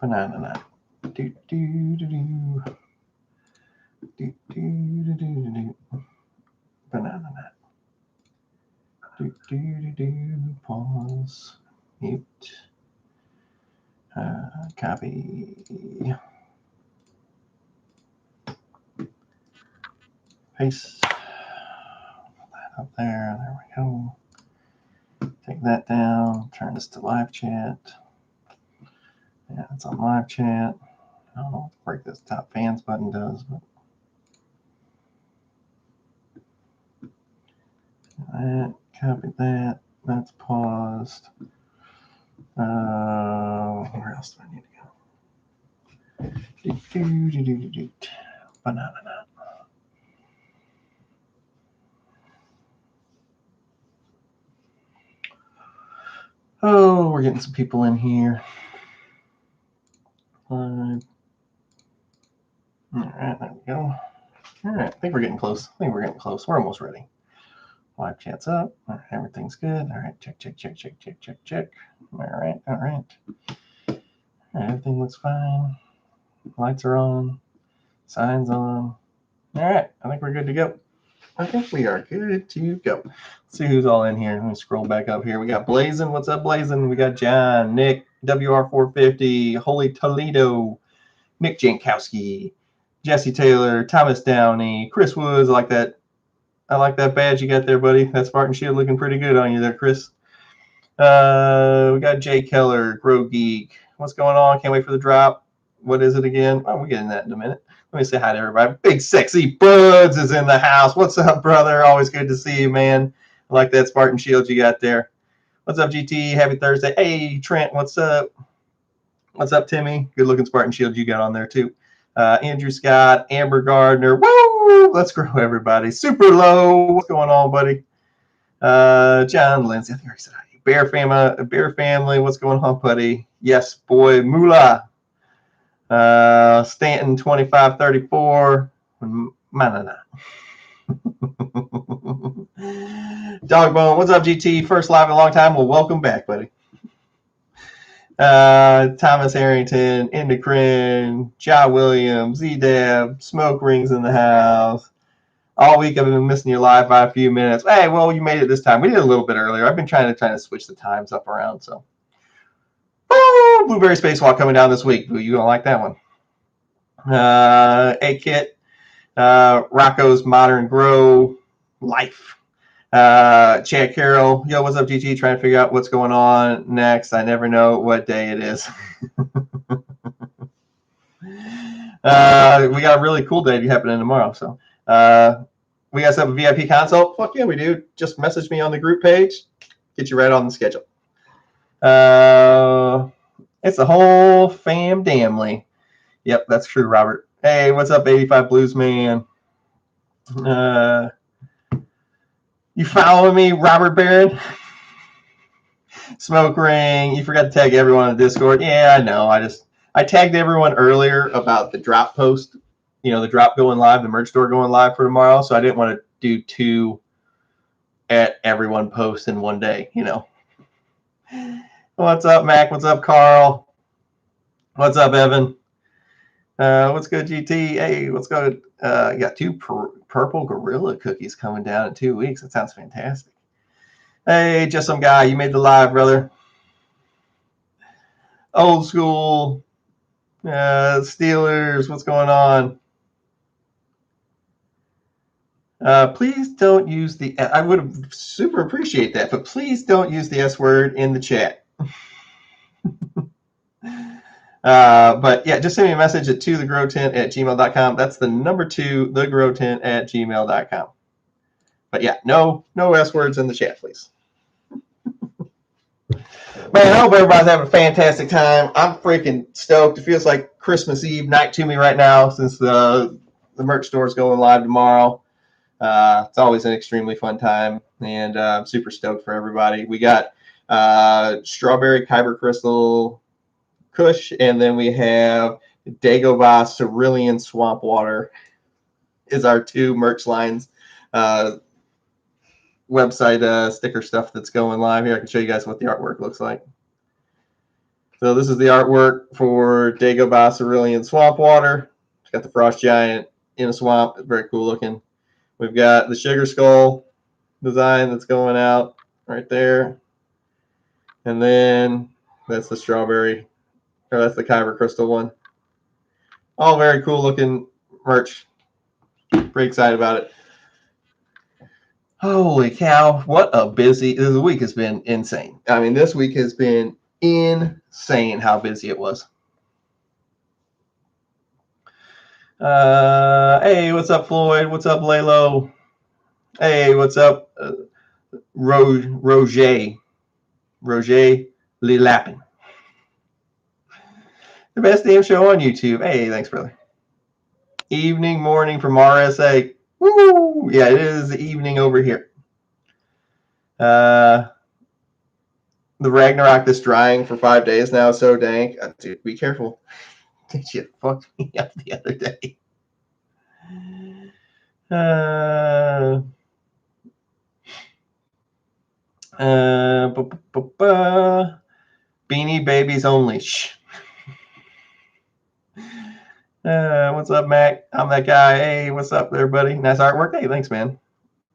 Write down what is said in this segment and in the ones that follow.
Banana nut. Do, do, do, do. Do, do, do, do, do. Banana nut. Do, do, do, do. Pause. Mute. Copy. Paste. Put that up there. There we go. Take that down. Turn this to live chat. Yeah, it's on live chat. I don't know what this top fans button does, but that, copy that. That's paused. Where else do I need to go? Banana nut. Oh, we're getting some people in here. All right, there we go. All right, I think we're getting close. We're almost ready. Live chat's up. All right, everything's good. All right, check. All right. Everything looks fine. Lights are on. Signs on. All right, I think we're good to go. I think we are good to go. Let's see who's all in here. Let me scroll back up here. We got Blazin. What's up, Blazin? We got John, Nick, WR450, Holy Toledo, Nick Jankowski, Jesse Taylor, Thomas Downey, Chris Woods. I like that badge you got there, buddy. That Spartan Shield looking pretty good on you there, Chris. We got Jay Keller, Grow Geek. What's going on? Can't wait for the drop. What is it again? Oh, we'll get in that in a minute. Let me say hi to everybody. Big Sexy Buds is in the house. What's up, brother? Always good to see you, man. I like that Spartan Shield you got there. What's up, GT? Happy Thursday. Hey, Trent, what's up? What's up, Timmy? Good looking Spartan Shield you got on there, too. Andrew Scott, Amber Gardner. Woo! Let's grow, everybody. Super Low. What's going on, buddy? John Lindsay. I think I said hi. Bear family. What's going on, buddy? Yes, boy. Moolah. Stanton 2534. Manana. Dogbone, what's up, GT? First live in a long time. Well, welcome back, buddy. Thomas Harrington, Endocrine, Ja Williams, Z-Dab, Smoke Rings in the house. All week I've been missing your live by a few minutes. Hey, well, you made it this time. We did a little bit earlier. I've been trying to switch the times up around. So, Blueberry Spacewalk coming down this week. You don't like that one? A-Kit, Rocco's Modern Grow Life. Chad Carroll, yo, what's up, GT? Trying to figure out what's going on next. I never know what day it is. We got a really cool day happening tomorrow. So we guys have a VIP consult. Fuck yeah, we do. Just message me on the group page. Get you right on the schedule. It's a whole fam damly. Yep, that's true, Robert. Hey, what's up, 85 Blues Man? You following me, Robert Barron? Smoke Ring. You forgot to tag everyone on the Discord. Yeah, I know. I tagged everyone earlier about the drop post. You know, the drop going live, the merch store going live for tomorrow. So I didn't want to do 2 at everyone post in one day, you know. What's up, Mac? What's up, Carl? What's up, Evan? What's good, GT? Hey, what's good? You got 2 purple gorilla cookies coming down in 2 weeks. That sounds fantastic. Hey, just some guy. You made the live, brother. Old school. Steelers. What's going on? Please don't use the. I would super appreciate that, but please don't use the S word in the chat. But yeah, just send me a message at 2thegrowtent@gmail.com. That's the number 2, thegrowtent@gmail.com. But yeah, no S words in the chat, please. Man, I hope everybody's having a fantastic time. I'm freaking stoked. It feels like Christmas Eve night to me right now since the merch store is going live tomorrow. It's always an extremely fun time, and I'm super stoked for everybody. We got Strawberry Kyber Crystal Kush, and then we have Dagobah Cerulean Swamp Water is our 2 merch lines. Website sticker stuff that's going live here. I can show you guys what the artwork looks like. So this is the artwork for Dagobah Cerulean Swamp Water. It's got the frost giant in a swamp. It's very cool looking. We've got the sugar skull design that's going out right there. And then that's the strawberry, or that's the kyber crystal one. All very cool looking merch. Pretty excited about it. Holy cow, what a busy, this week has been insane. I mean, this week has been insane how busy it was. Hey, what's up, Floyd? What's up, Lalo? Hey, what's up, Roger Lilapin? The best damn show on YouTube. Hey, thanks, brother. Evening, morning from RSA. Woo! Yeah, it is the evening over here. The Ragnarok that's drying for 5 days now, so dank. Dude, be careful. That shit fucked me up the other day. Beanie Babies only. Shh. What's up, Mac? I'm that guy. Hey, what's up there, buddy? Nice artwork. Hey, thanks, man.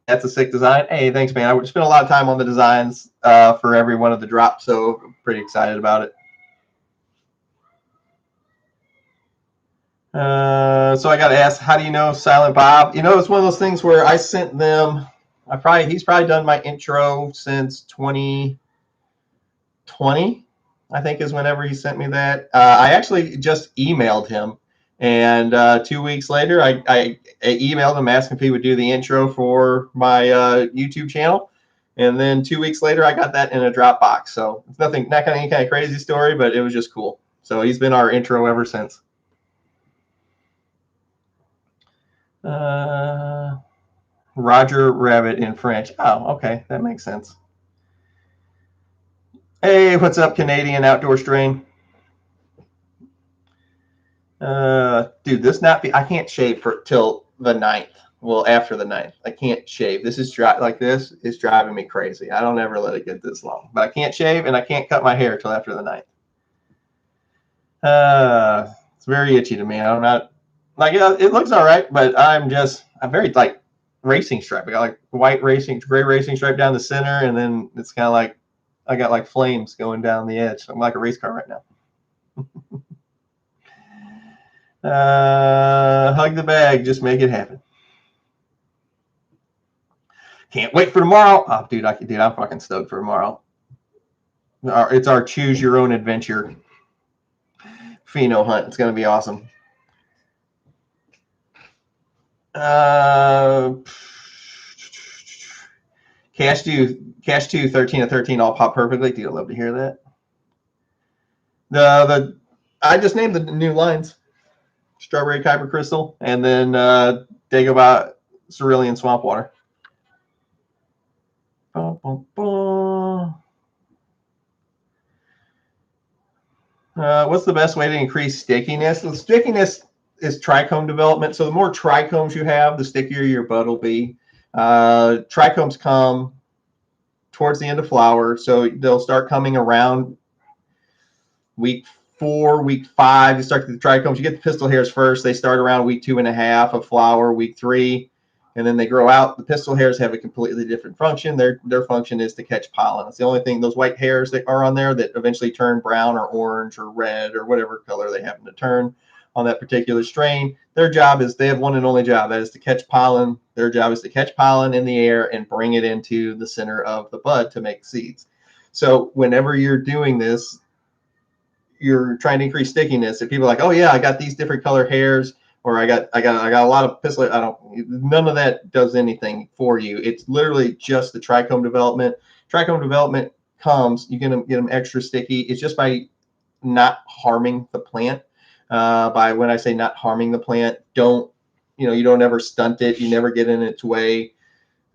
That's a sick design. Hey, thanks, man. I spent a lot of time on the designs for every one of the drops, so I'm pretty excited about it. So I got to ask, how do you know Silent Bob? You know, it's one of those things where I sent them. He's probably done my intro since 2020. I think is whenever he sent me that. I actually just emailed him, and 2 weeks later, I emailed him asking if he would do the intro for my YouTube channel. And then 2 weeks later, I got that in a Dropbox. So it's not any kind of crazy story, but it was just cool. So he's been our intro ever since. Roger Rabbit in French. Oh, okay. That makes sense. Hey, what's up, Canadian Outdoor Strain? Dude, I can't shave till the 9th. Well, after the 9th. I can't shave. This is this is driving me crazy. I don't ever let it get this long. But I can't shave and I can't cut my hair till after the 9th. It's very itchy to me. I'm not it looks all right, but I'm very racing stripe. I got gray racing stripe down the center, and then it's kind of like I got flames going down the edge. I'm like a race car right now. Hug the bag, just make it happen. Can't wait for tomorrow. Oh, dude, I'm fucking stoked for tomorrow. It's our choose your own adventure pheno hunt. It's gonna be awesome. Cash 2 13 of 13 all pop perfectly. Dude, I'd love to hear that. I just named the new lines. Strawberry Kyber Crystal, and then Dagobah Cerulean Swamp Water. What's the best way to increase stickiness? The stickiness is trichome development. So the more trichomes you have, the stickier your bud will be. Trichomes come towards the end of flower, so they'll start coming around week 4, week 5. You start the trichomes. You get the pistil hairs first. They start around week 2.5 of flower, week 3, and then they grow out. The pistil hairs have a completely different function. Their function is to catch pollen. It's the only thing. Those white hairs that are on there that eventually turn brown or orange or red or whatever color they happen to turn on that particular strain. Their job is, they have one and only job, that is to catch pollen. Their job is to catch pollen in the air and bring it into the center of the bud to make seeds. So whenever you're doing this, you're trying to increase stickiness. If people are like, oh yeah, I got these different color hairs, or I got a lot of pistil, none of that does anything for you. It's literally just the trichome development. Trichome development comes, you get them extra sticky. It's just by not harming the plant. By when I say not harming the plant, you don't ever stunt it. You never get in its way.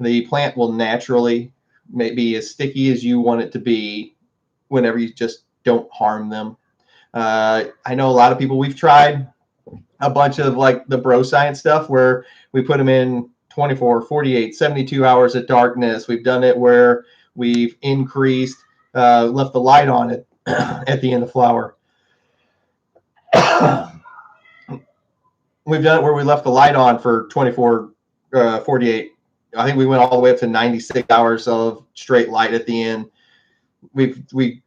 The plant will naturally be as sticky as you want it to be whenever you just don't harm them. I know a lot of people, we've tried a bunch of the bro science stuff where we put them in 24, 48, 72 hours of darkness. We've done it where we've increased, left the light on it at the end of flower. We've done it where we left the light on for 24, 48. I think we went all the way up to 96 hours of straight light at the end. We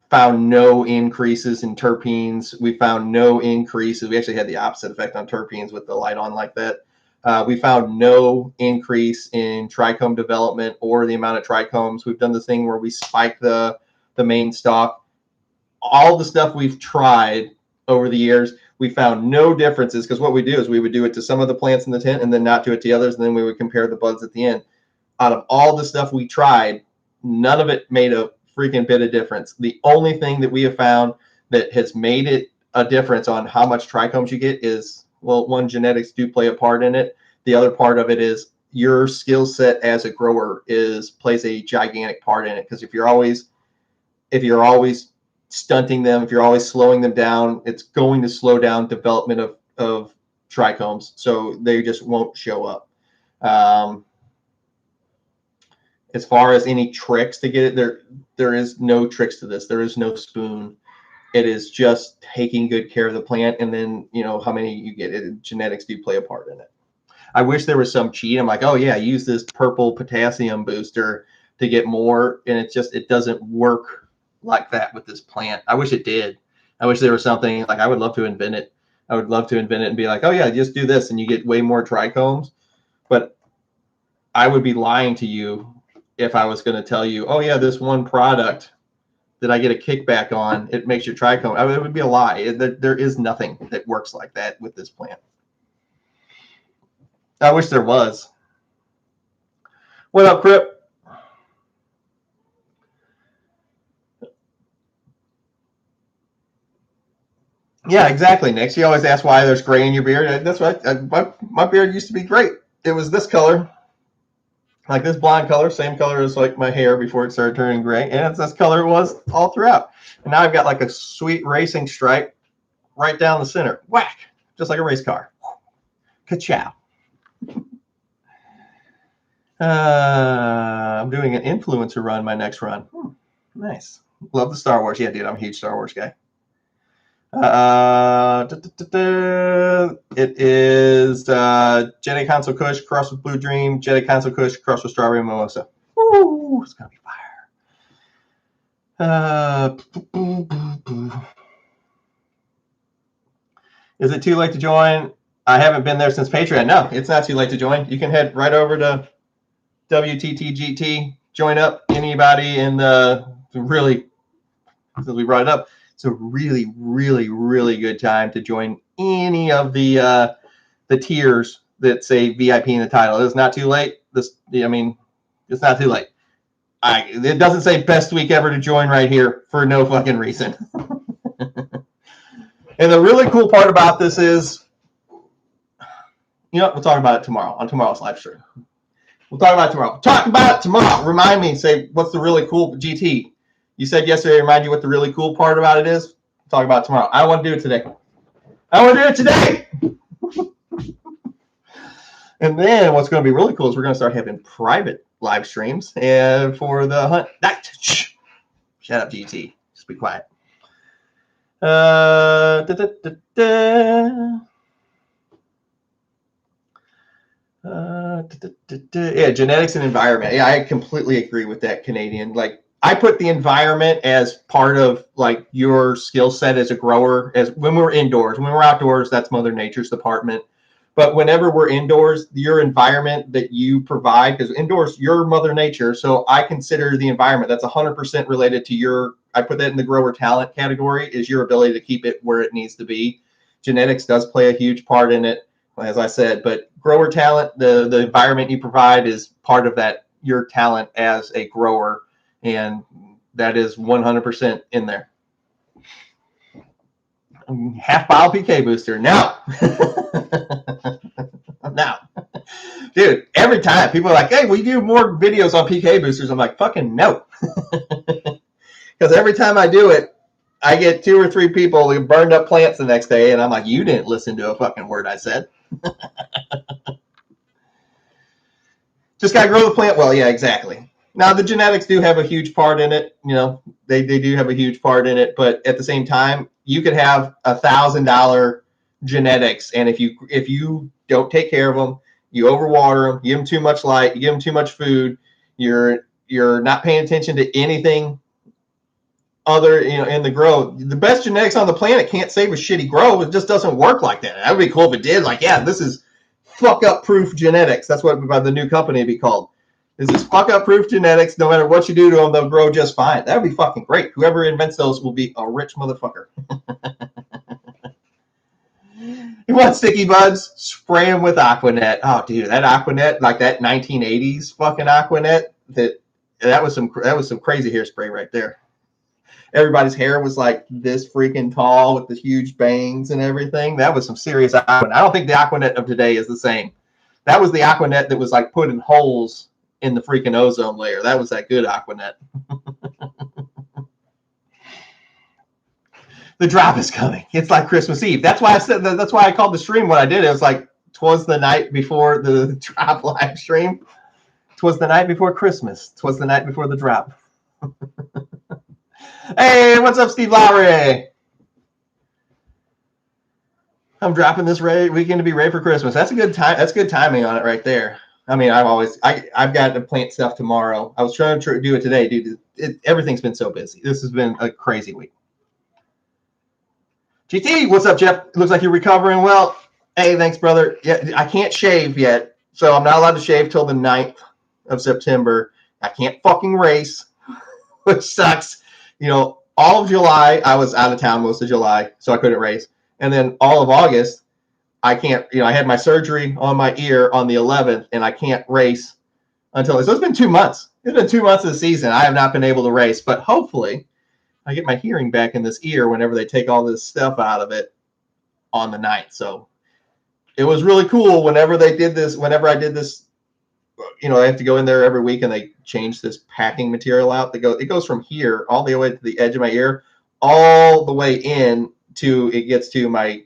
found no increases in terpenes. We found no increases. We actually had the opposite effect on terpenes with the light on like that. We found no increase in trichome development or the amount of trichomes. We've done this thing where we spike the main stalk. All the stuff we've tried over the years, we found no differences, because what we do is we would do it to some of the plants in the tent and then not do it to others, and then we would compare the buds at the end. Out of all the stuff we tried, none of it made a freaking bit of difference. The only thing that we have found that has made it a difference on how much trichomes you get is, well, one, genetics do play a part in it. The other part of it is your skill set as a grower plays a gigantic part in it, because if you're always stunting them, if you're always slowing them down, it's going to slow down development of trichomes, so they just won't show up. As far as any tricks to get it, there is no tricks to this. There is no spoon. It is just taking good care of the plant, and then how many you get. Genetics do play a part in it. I wish there was some cheat. I'm like, oh yeah, use this purple potassium booster to get more, and it doesn't work like that with this plant. I wish it did. I wish there was something like, I would love to invent it. I would love to invent it and be like, oh yeah, just do this and you get way more trichomes. But I would be lying to you if I was going to tell you, oh yeah, this one product that I get a kickback on, it makes your trichome. It would be a lie. There is nothing that works like that with this plant. I wish there was. What up, Crip? Yeah, exactly, Nick. You always ask why there's gray in your beard. That's right. My beard used to be great. It was this color, like this blonde color, same color as like my hair before it started turning gray. And it's this color it was all throughout. And now I've got like a sweet racing stripe right down the center. Whack! Just like a race car. Ka-chow. I'm doing an influencer run my next run. Nice. Love the Star Wars. Yeah, dude, I'm a huge Star Wars guy. It is Jedi Council Kush crossed with Blue Dream, Jedi Council Kush crossed with Strawberry Mimosa. Ooh, it's gonna be fire. Is it too late to join? I haven't been there since Patreon. No, it's not too late to join. You can head right over to WTTGT, join up. Anybody in the really, because we brought it up, it's a really, really, really good time to join any of the tiers that say VIP in the title. It's not too late. It's not too late. It doesn't say best week ever to join right here for no fucking reason. And the really cool part about this is, we'll talk about it tomorrow on tomorrow's live stream. We'll talk about it tomorrow. Talk about it tomorrow. Remind me, say, what's the really cool GT? You said yesterday, remind you what the really cool part about it is. We'll talk about it tomorrow. I want to do it today. And then what's going to be really cool is we're going to start having private live streams for the hunt night. Shut up, GT. Just be quiet. Yeah, genetics and environment. Yeah, I completely agree with that, Canadian. Like, I put the environment as part of like your skill set as a grower. As when we're indoors, when we're outdoors, that's Mother Nature's department. But whenever we're indoors, your environment that you provide, because indoors, you're Mother Nature. So I consider the environment that's 100% related to your, I put that in the grower talent category, is your ability to keep it where it needs to be. Genetics does play a huge part in it, as I said, but grower talent, the environment you provide is part of that, your talent as a grower. And that is 100% in there. Half bottle PK booster. No. No. Dude, every time people are like, hey, we do more videos on PK boosters. I'm like, fucking no. Because every time I do it, I get 2 or 3 people who burned up plants the next day. And I'm like, you didn't listen to a fucking word I said. Just got to grow the plant well. Yeah, exactly. Now, the genetics do have a huge part in it. You know, they do have a huge part in it. But at the same time, you could have $1,000 genetics, and if you don't take care of them, you overwater them, you give them too much light, you give them too much food, you're not paying attention to anything other, in the grow. The best genetics on the planet can't save a shitty grow. It just doesn't work like that. That would be cool if it did. Like, yeah, this is fuck up proof genetics. That's what the new company would be called. This is fuck up proof genetics. No matter what you do to them, they'll grow just fine. That would be fucking great. Whoever invents those will be a rich motherfucker. You want sticky buds? Spray them with Aquanet. Oh, dude, that Aquanet, like that 1980s fucking Aquanet, that was some crazy hairspray right there. Everybody's hair was like this freaking tall with the huge bangs and everything. That was some serious Aquanet. I don't think the Aquanet of today is the same. That was the Aquanet that was like putting holes in the freaking ozone layer. That was that good Aquanet. The drop is coming. It's like Christmas Eve. That's why I said that's why I called the stream what I did. It was like twas the night before the drop live stream. Twas the night before Christmas. Twas the night before the drop. Hey, what's up, Steve Lowry? I'm dropping this weekend to be ready for Christmas. That's a good time. That's good timing on it right there. I mean, I've got to plant stuff tomorrow. I was trying to do it today, dude. Everything's been so busy. This has been a crazy week. GT, what's up, Jeff? Looks like you're recovering well. Hey, thanks, brother. Yeah, I can't shave yet, so I'm not allowed to shave till the 9th of September. I can't fucking race, which sucks. All of July, I was out of town most of July, so I couldn't race. And then all of August, I can't, I had my surgery on my ear on the 11th, and I can't race until, so it's been 2 months. It's been 2 months of the season. I have not been able to race, but hopefully I get my hearing back in this ear whenever they take all this stuff out of it on the 9th. So it was really cool whenever I did this, I have to go in there every week and they change this packing material out. It goes from here all the way to the edge of my ear, all the way in to it gets to my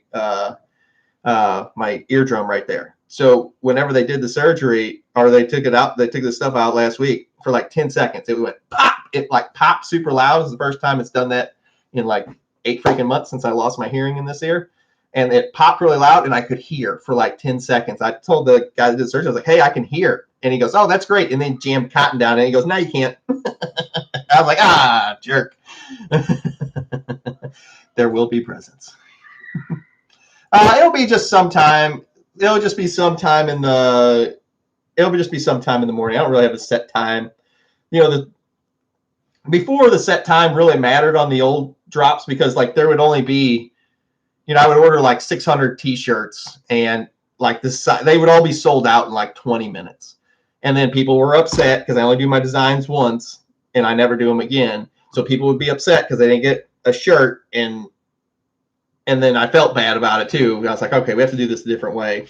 my eardrum right there. So whenever they did the surgery or they took the stuff out last week for like 10 seconds, it went pop. It like popped super loud. It's the first time it's done that in like 8 freaking months since I lost my hearing in this ear. And it popped really loud and I could hear for like 10 seconds. I told the guy that did the surgery, I was like, hey, I can hear. And he goes, oh, that's great. And then jammed cotton down and he goes, no, you can't. I was like, jerk. There will be presents. It'll be just sometime. It'll just be sometime in the morning. I don't really have a set time. Before the set time really mattered on the old drops because like there would only be, I would order like 600 t-shirts and like they would all be sold out in like 20 minutes. And then people were upset because I only do my designs once and I never do them again. So people would be upset because they didn't get a shirt and then I felt bad about it too. I was like, okay, we have to do this a different way.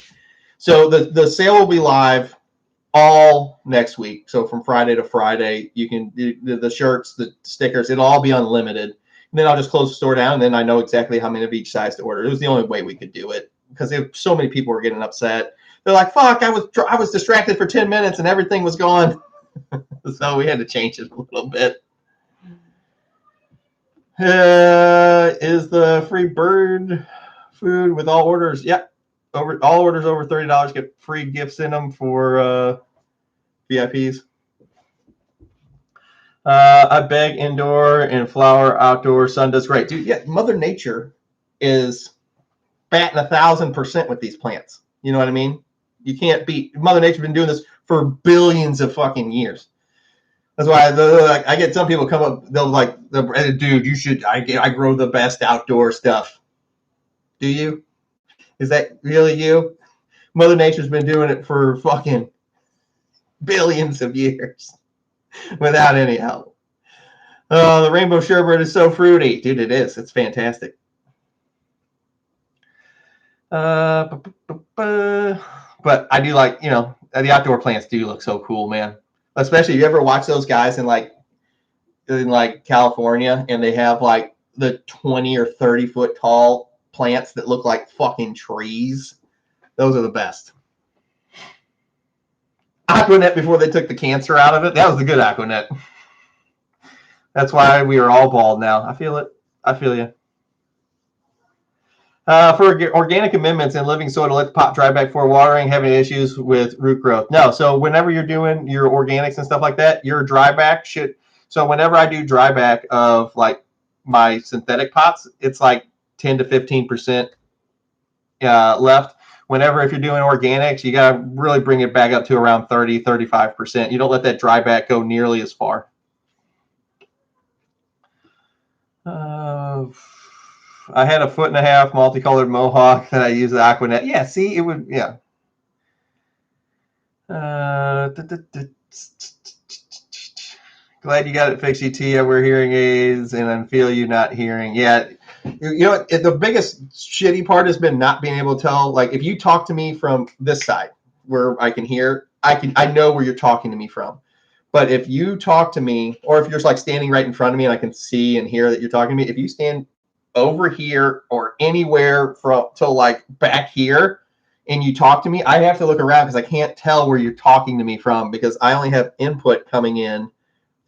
So the sale will be live all next week. So from Friday to Friday, you can do the shirts, the stickers, it'll all be unlimited. And then I'll just close the store down and then I know exactly how many of each size to order. It was the only way we could do it because so many people were getting upset. They're like, fuck, I was distracted for 10 minutes and everything was gone. So we had to change it a little bit. Is the free bird food with all orders? Yep. All orders over $30 get free gifts in them for VIPs. I beg indoor and flower outdoor. Sun does great. Dude, yeah, Mother Nature is batting 1,000% with these plants. You know what I mean? You can't beat Mother Nature's been doing this for billions of fucking years. That's why I get some people come up, they'll like, dude, you should, I grow the best outdoor stuff. Do you? Is that really you? Mother Nature's been doing it for fucking billions of years without any help. The rainbow sherbet is so fruity. Dude, it is. It's fantastic. But I do like, the outdoor plants do look so cool, man. Especially if you ever watch those guys in California and they have like the 20 or 30 foot tall plants that look like fucking trees. Those are the best. Aquanet before they took the cancer out of it. That was the good Aquanet. That's why we are all bald now. I feel it. I feel you. For organic amendments in living soil to let the pot dry back before watering, having issues with root growth. No, so whenever you're doing your organics and stuff like that, your dry back should. So whenever I do dry back of like my synthetic pots, it's like 10 to 15% left. Whenever if you're doing organics, you got to really bring it back up to around 30, 35%. You don't let that dry back go nearly as far. I had a 1.5-foot multicolored mohawk that I used the Aquanet. Yeah, see, it would, yeah. Glad you got it fixed, ET. I wear hearing aids, and I feel you not hearing. Yeah, you know, the biggest shitty part has been not being able to tell. Like, if you talk to me from this side where I can hear, I know where you're talking to me from. But if you talk to me, or if you're like standing right in front of me and I can see and hear that you're talking to me, if you stand over here or anywhere from to like back here and you talk to me, I have to look around because I can't tell where you're talking to me from because I only have input coming in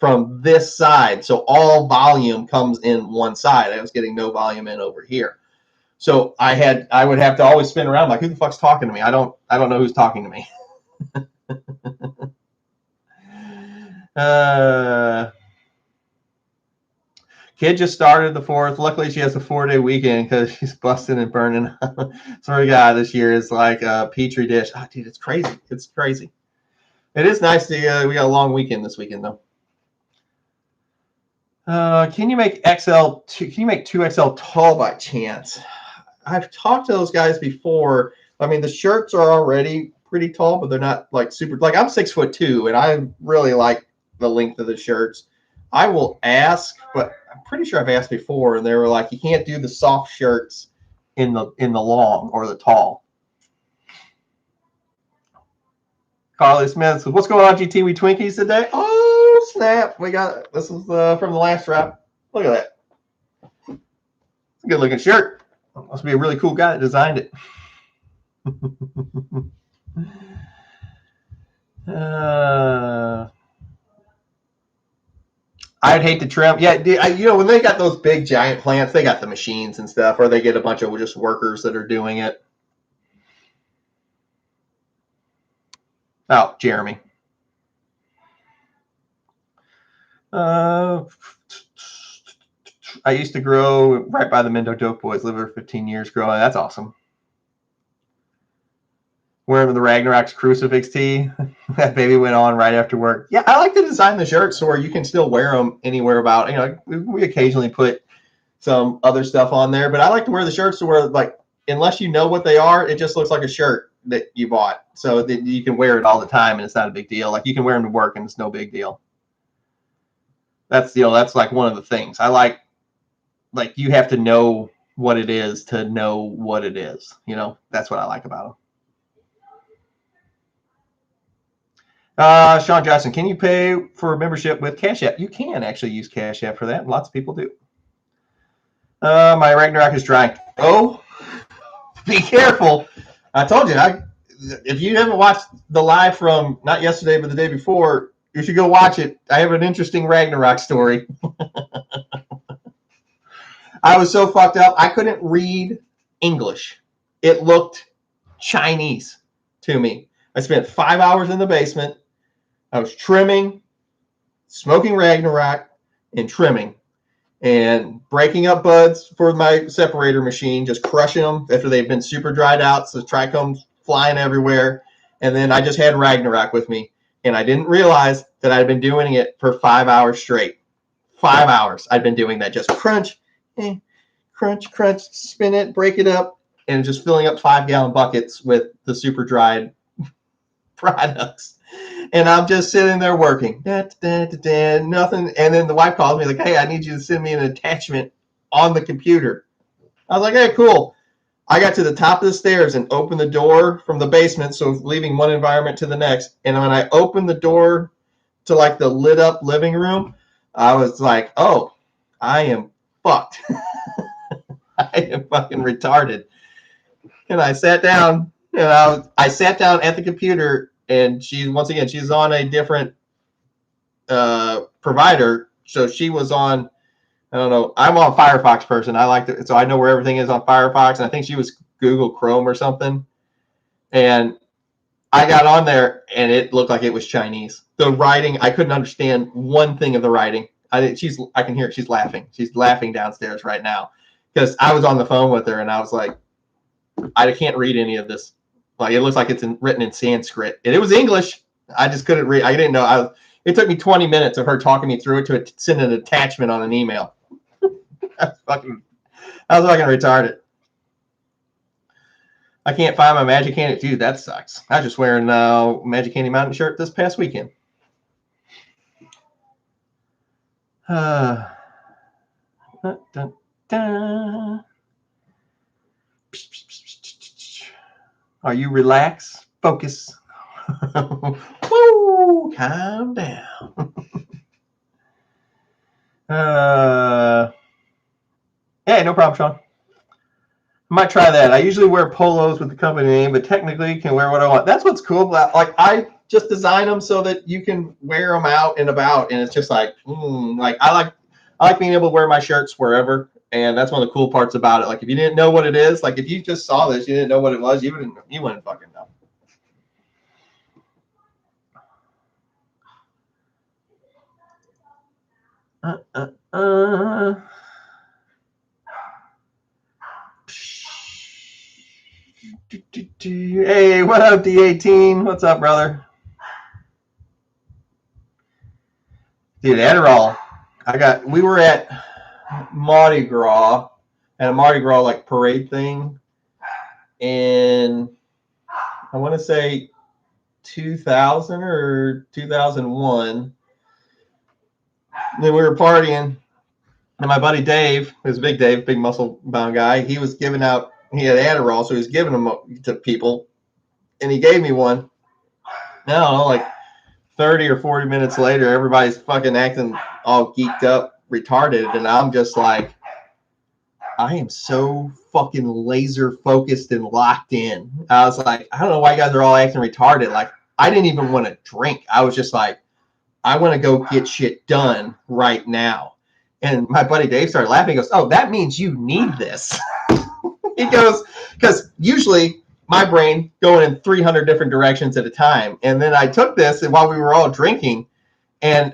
from this side. So all volume comes in one side. I was getting no volume in over here. So I would have to always spin around like, who the fuck's talking to me? I don't know who's talking to me. Kid just started the 4th. Luckily, she has a 4-day weekend because she's busting and burning. Sorry, God, this year is like a petri dish. Oh, dude, it's crazy. It's crazy. It is nice to we got a long weekend this weekend though. Can you make XL? Can you make 2XL tall by chance? I've talked to those guys before. I mean, the shirts are already pretty tall, but they're not like super. Like I'm 6'2", and I really like the length of the shirts. I will ask, but I'm pretty sure I've asked before, and they were like, you can't do the soft shirts in the long or the tall. Carly Smith says, "What's going on, GT? We Twinkies today? Oh snap! We got this is from the last wrap. Look at that. It's a good looking shirt. Must be a really cool guy that designed it." I'd hate to trim. Yeah, you know, when they got those big giant plants, they got the machines and stuff, or they get a bunch of just workers that are doing it. Oh, Jeremy. I used to grow right by the Mendo Dope Boys. Lived there 15 years growing. That's awesome. Wearing the Ragnarok's crucifix tee. That baby went on right after work. Yeah, I like to design the shirts so where you can still wear them anywhere about. You know, we occasionally put some other stuff on there, but I like to wear the shirts to where, like, unless you know what they are, it just looks like a shirt that you bought. So that you can wear it all the time and it's not a big deal. Like, you can wear them to work and it's no big deal. That's, you know, that's like one of the things. I like you have to know what it is to know what it is. You know, that's what I like about them. Sean Johnson, can you pay for a membership with Cash App? You can actually use Cash App for that. Lots of people do. My Ragnarok is drying. Oh, be careful. I told you, if you haven't watched the live from not yesterday, but the day before, you should go watch it. I have an interesting Ragnarok story. I was so fucked up. I couldn't read English. It looked Chinese to me. I spent 5 hours in the basement. I was trimming, smoking Ragnarok, and trimming, and breaking up buds for my separator machine, just crushing them after they've been super dried out, so trichomes flying everywhere. And then I just had Ragnarok with me, and I didn't realize that I'd been doing it for 5 hours straight. 5 hours I'd been doing that, just crunch, crunch, crunch, spin it, break it up, and just filling up 5-gallon buckets with the super dried products. And I'm just sitting there working, nothing. And then the wife calls me like, "Hey, I need you to send me an attachment on the computer." I was like, "Hey, cool." I got to the top of the stairs and opened the door from the basement, so leaving one environment to the next. And when I opened the door to like the lit up living room, I was like, "Oh, I am fucked." I am fucking retarded. And I sat down, and I sat down at the computer and she's on a different provider. So she was on, I don't know, I'm a Firefox person. I like it, so I know where everything is on Firefox, and I think she was Google Chrome or something. And I got on there, and it looked like it was Chinese. The writing, I couldn't understand one thing of the writing. I can hear it. She's laughing. She's laughing downstairs right now because I was on the phone with her, and I was like, I can't read any of this. Like, it looks like it's written in Sanskrit, and it was English. I just couldn't read. I didn't know. It took me 20 minutes of her talking me through it to send an attachment on an email. I was fucking retarded. I can't find my Magic Candy. Dude, that sucks. I was just wearing a Magic Candy Mountain shirt this past weekend. Dun, dun, dun. Are you relaxed? Focus. Woo, calm down. Hey, no problem, Sean. I might try that. I usually wear polos with the company name, but technically can wear what I want. That's what's cool. Like, I just design them so that you can wear them out and about, and it's just like, like I like being able to wear my shirts wherever, and that's one of the cool parts about it. Like, if you didn't know what it is, like if you just saw this, you didn't know what it was, you wouldn't fucking know. Hey, what up, D18? What's up, brother? Dude, Adderall. We were at Mardi Gras, at a Mardi Gras like parade thing, and I want to say 2000 or 2001. Then we were partying, and my buddy Dave, who's Big Dave, big muscle bound guy, he was giving out. He had Adderall, so he was giving them to people, and he gave me one. I don't know, like 30 or 40 minutes later, everybody's fucking acting all geeked up, retarded, and I'm just like, I am so fucking laser focused and locked in. I was like, I don't know why you guys are all acting retarded. Like, I didn't even want to drink. I was just like, I want to go get shit done right now. And my buddy Dave started laughing. He goes, oh, that means you need this. He goes, because usually my brain going in 300 different directions at a time. And then I took this, and while we were all drinking, and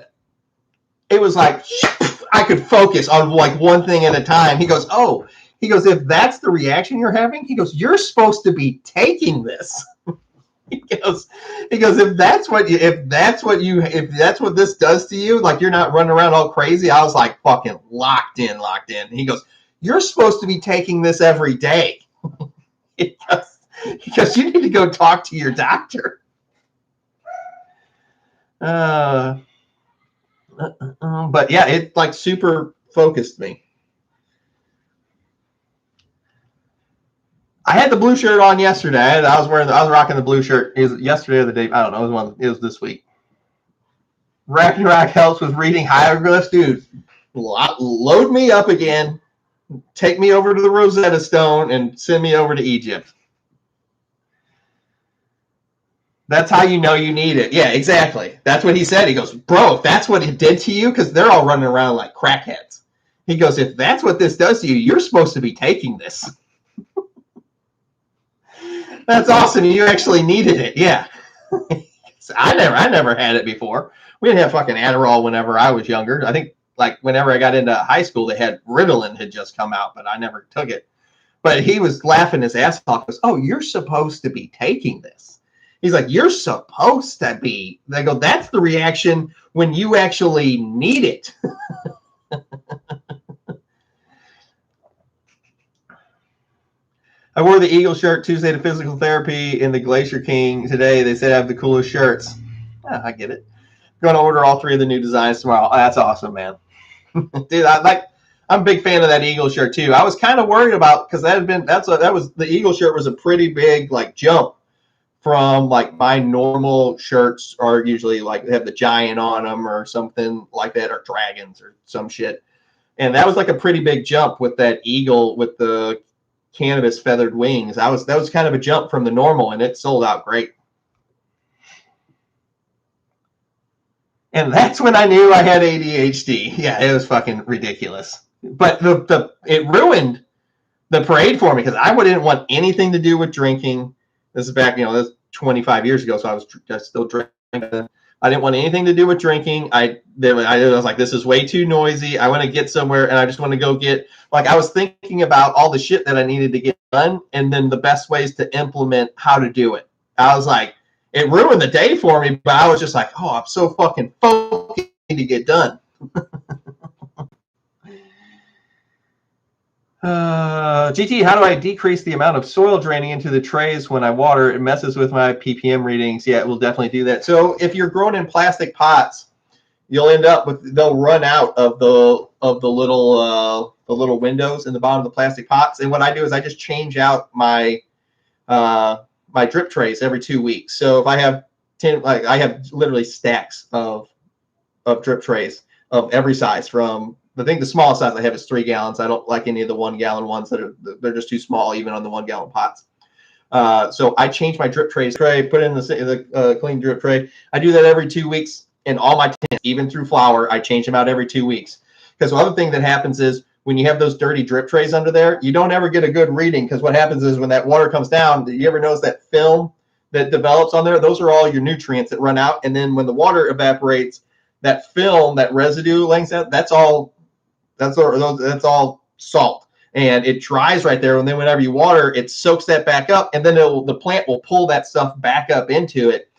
it was like, I could focus on like one thing at a time. He goes, if that's the reaction you're having, he goes, you're supposed to be taking this. He goes, if that's what this does to you, like you're not running around all crazy. I was like fucking locked in. He goes, you're supposed to be taking this every day. Because you need to go talk to your doctor. But yeah, it like super focused me. I had the blue shirt on yesterday. I was rocking the blue shirt. It was yesterday or the day. I don't know. It was this week. Ragnarok helps with reading hieroglyphs, dude. Load me up again. Take me over to the Rosetta Stone and send me over to Egypt. That's how you know you need it. Yeah, exactly. That's what he said. He goes, bro, if that's what it did to you, because they're all running around like crackheads. He goes, if that's what this does to you, you're supposed to be taking this. That's awesome. You actually needed it. Yeah. I never had it before. We didn't have fucking Adderall whenever I was younger. I think like whenever I got into high school, they had Ritalin had just come out, but I never took it. But he was laughing his ass off. Goes, oh, you're supposed to be taking this. He's like, you're supposed to be. They go, that's the reaction when you actually need it. I wore the Eagle shirt Tuesday to physical therapy in the Glacier King today. They said I have the coolest shirts. I get it. Going to order all 3 of the new designs tomorrow. Oh, that's awesome, man. Dude, I'm a big fan of that Eagle shirt too. I was kind of worried about because the Eagle shirt was a pretty big like jump from like my normal shirts are usually like they have the giant on them or something like that, or dragons or some shit. And that was like a pretty big jump with that Eagle with the cannabis feathered wings. That was kind of a jump from the normal, and it sold out great. And that's when I knew I had ADHD. Yeah, it was fucking ridiculous. But it ruined the parade for me because I didn't want anything to do with drinking. This is back, this is 25 years ago, so I was still drinking. I didn't want anything to do with drinking. I was like, this is way too noisy. I want to get somewhere, and I just want to go get, like, I was thinking about all the shit that I needed to get done, and then the best ways to implement how to do it. I was like, it ruined the day for me, but I was just like, oh, I'm so fucking focused to get done. GT, how do I decrease the amount of soil draining into the trays when I water? It messes with my ppm readings. Yeah, it will definitely do that. So if you're growing in plastic pots, you'll end up with, they'll run out of the little windows in the bottom of the plastic pots. And what I do is I just change out my my drip trays every 2 weeks. So if I have 10, like I have literally stacks of drip trays of every size. From, I think the smallest size I have is 3 gallons. I don't like any of the 1 gallon ones they're just too small, even on the 1 gallon pots. So I change my drip tray, put in the clean drip tray. I do that every 2 weeks in all my tanks, even through flour. I change them out every 2 weeks. Because the other thing that happens is when you have those dirty drip trays under there, you don't ever get a good reading. Because what happens is when that water comes down, you ever notice that film that develops on there? Those are all your nutrients that run out. And then when the water evaporates, that film, that residue lengths out, that's all salt, and it dries right there. And then whenever you water, it soaks that back up, and then the plant will pull that stuff back up into it.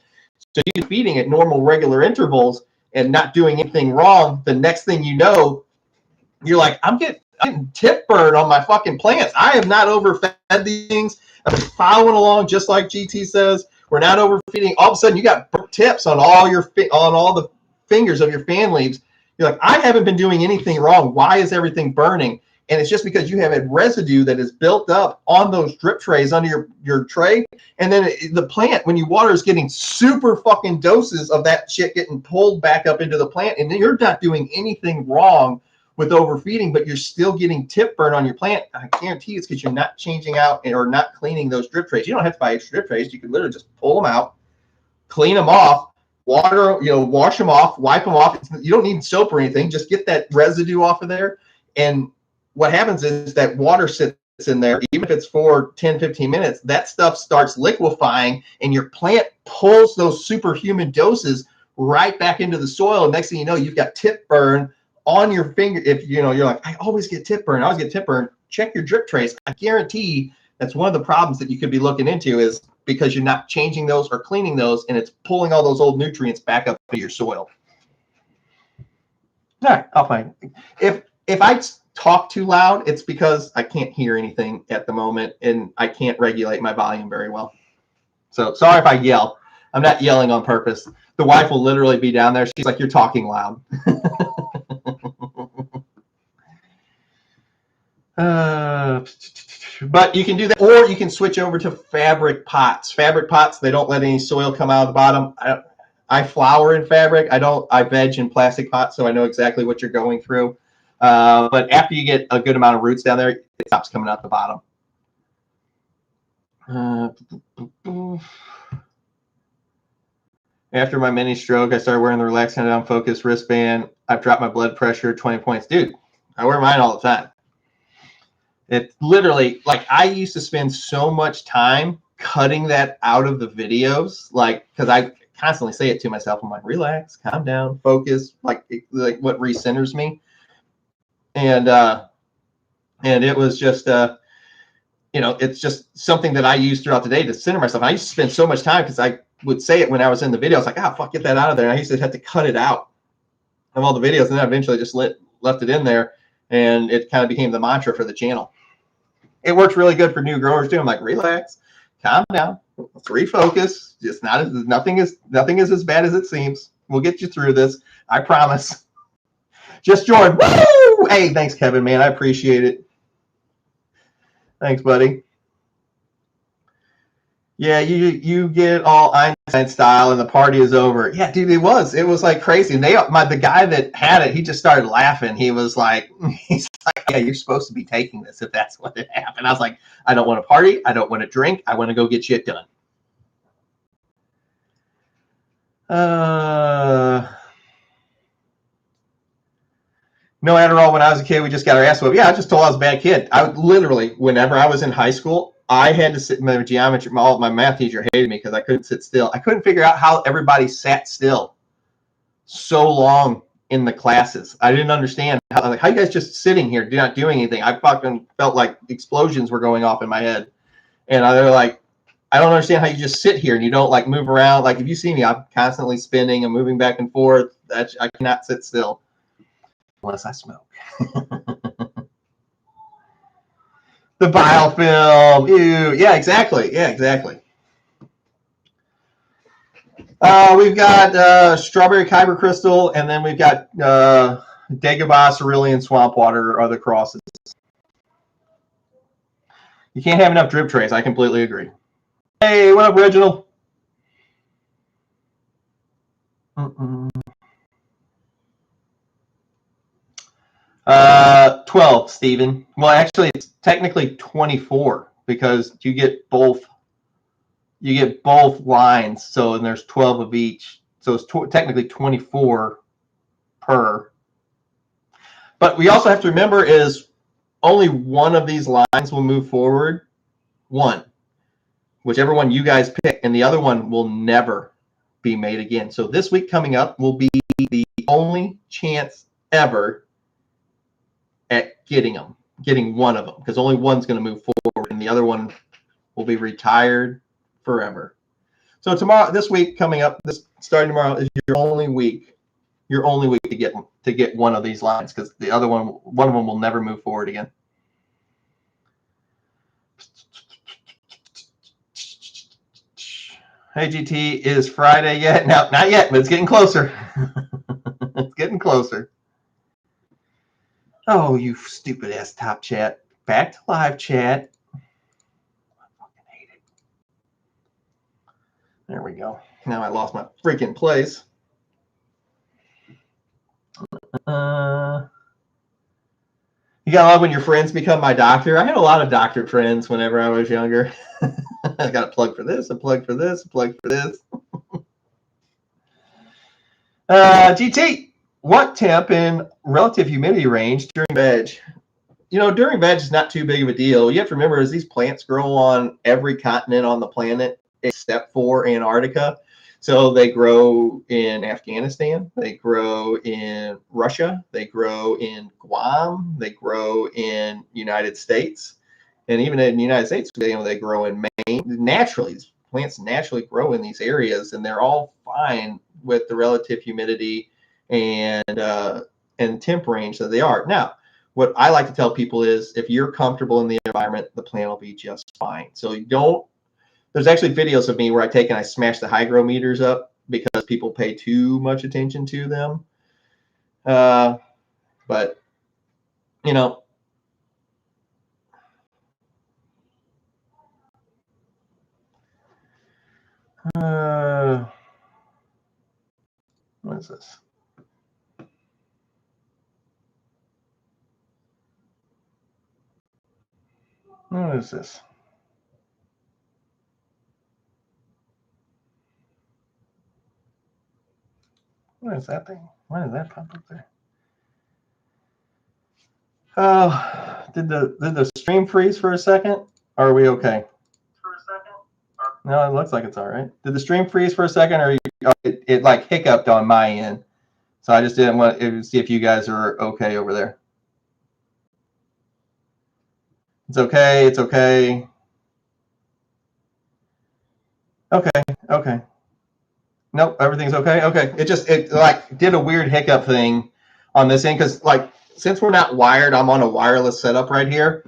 So you're feeding at normal, regular intervals and not doing anything wrong. The next thing you know, you're like, I'm getting tip burn on my fucking plants. I have not overfed these things. I'm following along just like GT says. We're not overfeeding. All of a sudden, you got tips on all the fingers of your fan leaves. You're like, I haven't been doing anything wrong. Why is everything burning? And it's just because you have a residue that is built up on those drip trays under your tray. And then the plant, when you water, is getting super fucking doses of that shit getting pulled back up into the plant. And then you're not doing anything wrong with overfeeding, but you're still getting tip burn on your plant. I guarantee it's because you're not changing out or not cleaning those drip trays. You don't have to buy extra drip trays. You can literally just pull them out, clean them off, water, wash them off, wipe them off. You don't need soap or anything. Just get that residue off of there. And what happens is that water sits in there, even if it's for 10, 15 minutes, that stuff starts liquefying, and your plant pulls those superhuman doses right back into the soil. And next thing you know, you've got tip burn on your finger. If you're like, I always get tip burn, check your drip trays. I guarantee that's one of the problems that you could be looking into, is because you're not changing those or cleaning those, and it's pulling all those old nutrients back up into your soil. All right, I'll find it. If I talk too loud, it's because I can't hear anything at the moment, and I can't regulate my volume very well. So sorry if I yell. I'm not yelling on purpose. The wife will literally be down there. She's like, you're talking loud. But you can do that, or you can switch over to fabric pots. Fabric pots, they don't let any soil come out of the bottom. I flower in fabric. I veg in plastic pots, so I know exactly what you're going through. But after you get a good amount of roots down there, it stops coming out the bottom. After my mini stroke, I started wearing the relaxed hand down focus wristband. I've dropped my blood pressure 20 points. Dude, I wear mine all the time. It's literally, like, I used to spend so much time cutting that out of the videos, like, because I constantly say it to myself. I'm like, relax, calm down, focus, like what recenters me. And it was just, it's just something that I use throughout the day to center myself. And I used to spend so much time, because I would say it when I was in the video. I was like, fuck, get that out of there. And I used to have to cut it out of all the videos. And then I eventually just left it in there. And it kind of became the mantra for the channel. It works really good for new growers too. I'm like, relax, calm down, let's refocus. Just nothing is as bad as it seems. We'll get you through this. I promise. Just joined. Woo! Hey, thanks, Kevin, man. I appreciate it. Thanks, buddy. Yeah, you get all Einstein style, and the party is over. Yeah, dude, it was like crazy. And the guy that had it, he just started laughing. He's like, yeah, you're supposed to be taking this if that's what it happened. I was like, I don't want to party. I don't want to drink. I want to go get shit done. No Adderall when I was a kid. We just got our ass whooped. Yeah, I just told I was a bad kid. I would literally, whenever I was in high school, I had to sit in my geometry. My math teacher hated me because I couldn't sit still. I couldn't figure out how everybody sat still so long in the classes. I didn't understand how you guys just sitting here, not doing anything. I fucking felt like explosions were going off in my head. And they're like, I don't understand how you just sit here and you don't like move around. Like if you see me, I'm constantly spinning and moving back and forth. I cannot sit still unless I smoke. The biofilm. Ew. Yeah, exactly. Yeah, exactly. We've got strawberry kyber crystal, and then we've got Dagobah, cerulean, swamp water are the crosses. You can't have enough drip trays. I completely agree. Hey, what up, Reginald? 12, Stephen. Well, actually, it's technically 24 because you get both lines. So and there's 12 of each. So it's technically 24 per. But we also have to remember is only one of these lines will move forward. One, whichever one you guys pick, and the other one will never be made again. So this week coming up will be the only chance ever at getting one of them, because only one's going to move forward, and the other one will be retired forever. So this week coming up, starting tomorrow, is your only week to get one of these lines, because the other one of them will never move forward again. Hey, GT, is Friday yet? No, not yet, but it's getting closer. It's getting closer. Oh, you stupid ass top chat. Back to live chat. I fucking hate it. There we go. Now I lost my freaking place. You gotta love when your friends become my doctor. I had a lot of doctor friends whenever I was younger. I got a plug for this, a plug for this, a plug for this. GT, what temp and relative humidity range during veg? During veg is not too big of a deal. You have to remember is these plants grow on every continent on the planet except for Antarctica. So they grow in Afghanistan, they grow in Russia, they grow in Guam, they grow in United States, and even in the United States, they grow in Maine. Naturally, these plants naturally grow in these areas, and they're all fine with the relative humidity and temp range that they are. Now, what I like to tell people is if you're comfortable in the environment, the plant will be just fine. So you don't. There's actually videos of me where I smash the hygrometers up because people pay too much attention to them. But, what is this? What is this? What is that thing? Why did that pop up there? Oh, did the stream freeze for a second? Or are we okay? No, it looks like it's all right. Did the stream freeze for a second, or it like hiccuped on my end? So I just didn't want to see if you guys are okay over there. It's okay. It's okay. Okay. Nope, everything's okay. Okay. It like did a weird hiccup thing on this end because since we're not wired, I'm on a wireless setup right here.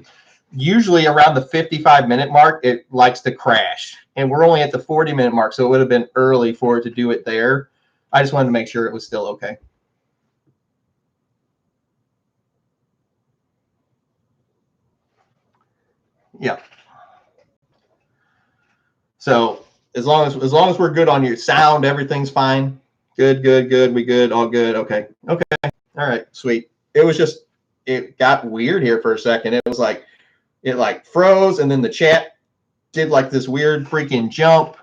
Usually around the 55-minute mark, it likes to crash. And we're only at the 40-minute mark, so it would have been early for it to do it there. I just wanted to make sure it was still okay. Yeah. So as long as we're good on your sound, everything's fine. Good. We good. All good. Okay. All right. Sweet. It got weird here for a second. It was like it froze, and then the chat did like this weird freaking jump.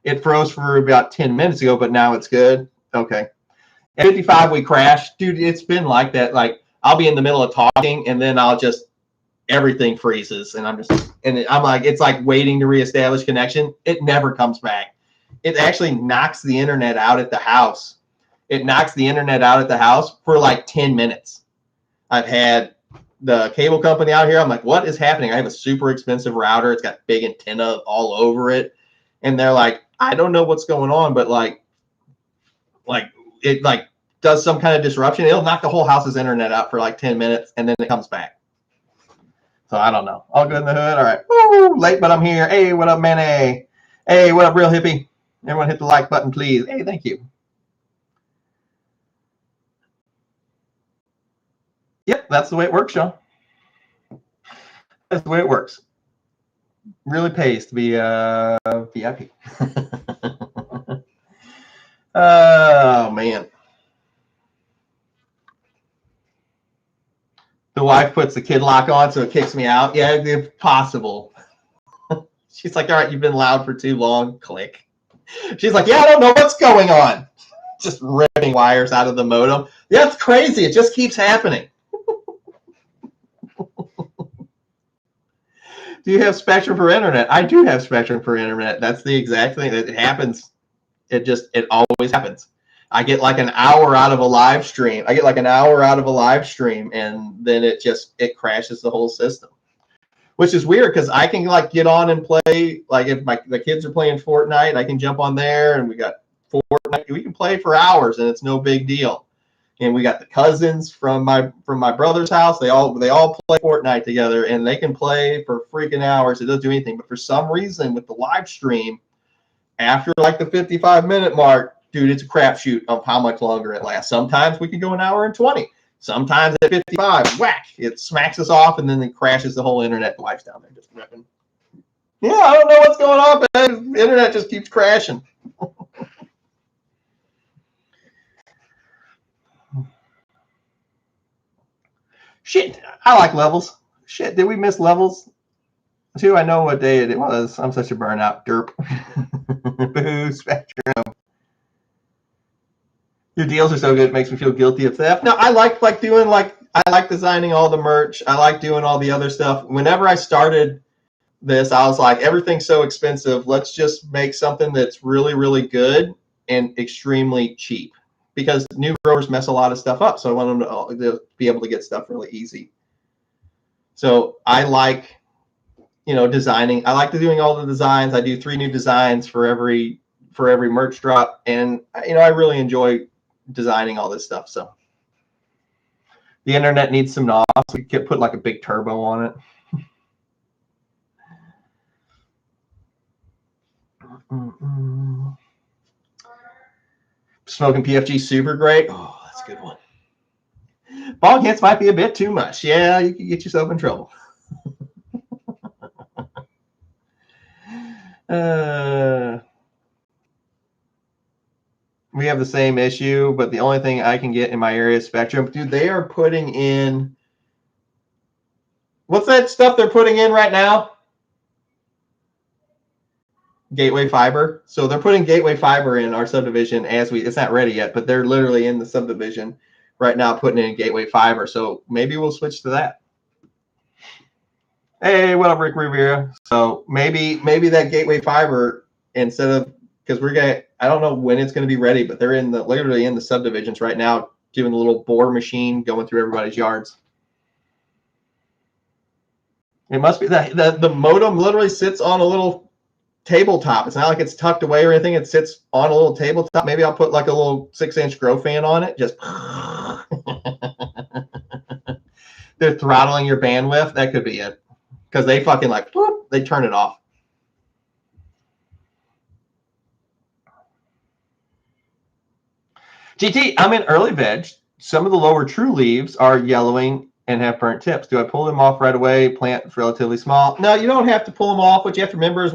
It froze for about 10 minutes ago, but now it's good. Okay. At 55, we crashed. Dude, it's been like that. Like, I'll be in the middle of talking, and then everything freezes, and I'm like, it's like waiting to reestablish connection. It never comes back. It actually knocks the internet out at the house. It knocks the internet out at the house for like 10 minutes. I've had the cable company out here. I'm like, what is happening? I have a super expensive router. It's got big antenna all over it. And they're like, I don't know what's going on, but like it like does some kind of disruption. It'll knock the whole house's internet out for like 10 minutes, and then it comes back. So I don't know. All good in the hood. All right. Woo, late, but I'm here. Hey, what up, man? Hey, what up, real hippie? Everyone hit the like button, please. Hey, thank you. Yep, that's the way it works, y'all. That's the way it works. Really pays to be VIP. Oh, man. The wife puts the kid lock on, so it kicks me out. Yeah, if possible. She's like, all right, you've been loud for too long. Click. She's like, yeah, I don't know what's going on. Just ripping wires out of the modem. Yeah, it's crazy. It just keeps happening. Do you have Spectrum for internet? I do have Spectrum for internet. That's the exact thing. It happens. It always happens. I get like an hour out of a live stream. And then it crashes the whole system. Which is weird because I can like get on and play. Like if the kids are playing Fortnite, I can jump on there, and we got Fortnite. We can play for hours, and it's no big deal. And we got the cousins from my brother's house. They all play Fortnite together, and they can play for freaking hours. It doesn't do anything. But for some reason, with the live stream, after like the 55-minute mark, dude, it's a crapshoot of how much longer it lasts. Sometimes we can go an hour and 20. Sometimes at 55, whack, it smacks us off, and then it crashes the whole internet. The wife's down there just ripping. Yeah, I don't know what's going on, man. The internet just keeps crashing. Shit, I like levels. Shit, did we miss levels? Do I know what day it was? I'm such a burnout. Derp. Boo, Spectrum. Your deals are so good, it makes me feel guilty of theft. No, I like designing all the merch. I like doing all the other stuff. Whenever I started this, I was like, everything's so expensive. Let's just make something that's really, really good and extremely cheap. Because new growers mess a lot of stuff up. So I want them to be able to get stuff really easy. So I like, designing. I like doing all the designs. I do 3 new designs for every merch drop. And, I really enjoy designing all this stuff. So the internet needs some knobs. We could put like a big turbo on it. Smoking PFG super great. Oh, that's a good one. Ball hits might be a bit too much. Yeah, you can get yourself in trouble. We have the same issue, but the only thing I can get in my area is Spectrum. Dude, they are putting in... What's that stuff they're putting in right now? Gateway fiber. So they're putting gateway fiber in our subdivision it's not ready yet, but they're literally in the subdivision right now putting in gateway fiber. So maybe we'll switch to that. Hey, what up, Rick Rivera? So maybe that gateway fiber, instead of, because I don't know when it's going to be ready, but they're literally in the subdivisions right now doing a little bore machine going through everybody's yards. It must be that the modem literally sits on a little tabletop. It's not like it's tucked away or anything. It sits on a little tabletop. Maybe I'll put like a little 6-inch grow fan on it. Just they're throttling your bandwidth. That could be it. Because they fucking whoop, they turn it off. GT, I'm in early veg. Some of the lower true leaves are yellowing and have burnt tips. Do I pull them off right away? Plant relatively small. No, you don't have to pull them off. What you have to remember is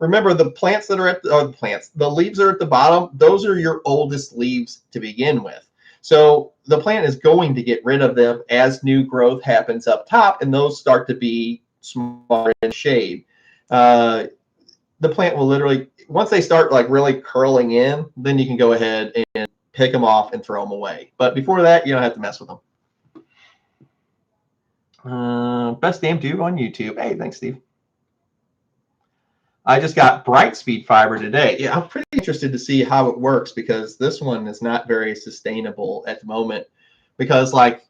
remember the plants that are the leaves are at the bottom. Those are your oldest leaves to begin with. So the plant is going to get rid of them as new growth happens up top, and those start to be smaller in shade. The plant will literally, once they start really curling in, then you can go ahead and pick them off and throw them away. But before that, you don't have to mess with them. Best damn tube on YouTube. Hey, thanks, Steve. I just got Brightspeed fiber today. Yeah, I'm pretty interested to see how it works because this one is not very sustainable at the moment. Because like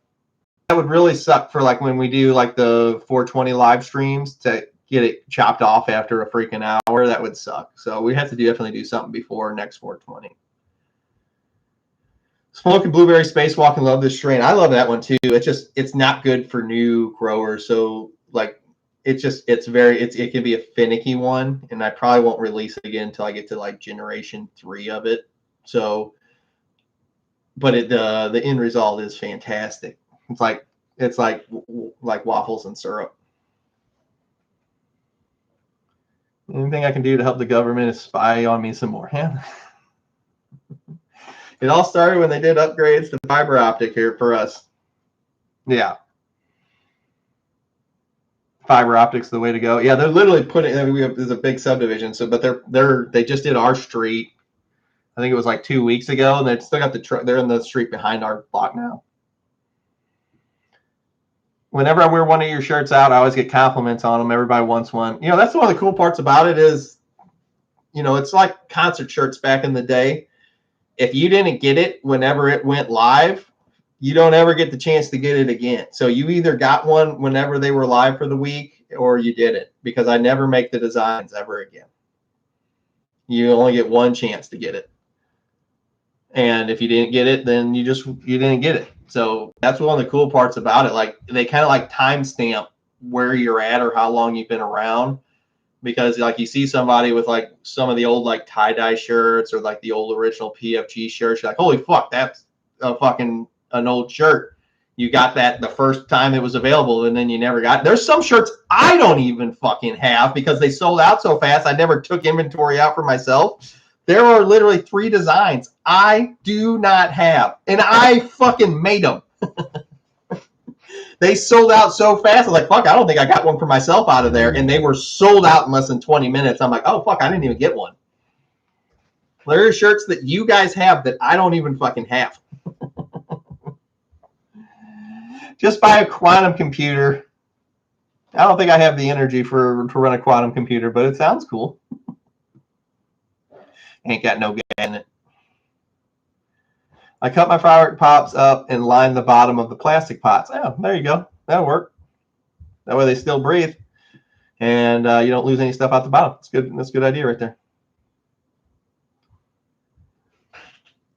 that would really suck for like when we do like the 420 live streams to get it chopped off after a freaking hour. That would suck. So we have to definitely do something before next 420. Smoking Blueberry Spacewalking, love this strain. I love that one too. It's not good for new growers. So like it can be a finicky one, and I probably won't release it again until I get to like generation 3 of it. So, but the end result is fantastic. It's like waffles and syrup. Anything I can do to help the government is spy on me some more. Yeah. It all started when they did upgrades to fiber optic here for us. Yeah. Fiber optics the way to go. Yeah, they're literally putting. There's a big subdivision. So, but they just did our street. I think it was like 2 weeks ago, and they still got the truck. They're in the street behind our block now. Whenever I wear one of your shirts out, I always get compliments on them. Everybody wants one. You know, that's one of the cool parts about it is, you know, it's like concert shirts back in the day. If you didn't get it whenever it went live, you don't ever get the chance to get it again. So you either got one whenever they were live for the week or you didn't, because I never make the designs ever again. You only get one chance to get it. And if you didn't get it, then you didn't get it. So that's one of the cool parts about it. Like they kind of like timestamp where you're at or how long you've been around. Because like you see somebody with like some of the old like tie-dye shirts or like the old original PFG shirts, you're like, holy fuck, that's an old shirt. You got that the first time it was available and then you never got it. There's some shirts I don't even fucking have because they sold out so fast I never took inventory out for myself. There are literally 3 designs I do not have, and I fucking made them. They sold out so fast. I was like, fuck, I don't think I got one for myself out of there. And they were sold out in less than 20 minutes. I'm like, oh, fuck, I didn't even get one. There are shirts that you guys have that I don't even fucking have. Just buy a quantum computer. I don't think I have the energy to run a quantum computer, but it sounds cool. Ain't got no gas in it. I cut my firework pops up and line the bottom of the plastic pots. Oh, there you go. That'll work. That way they still breathe, and you don't lose any stuff out the bottom. It's good. That's a good idea right there.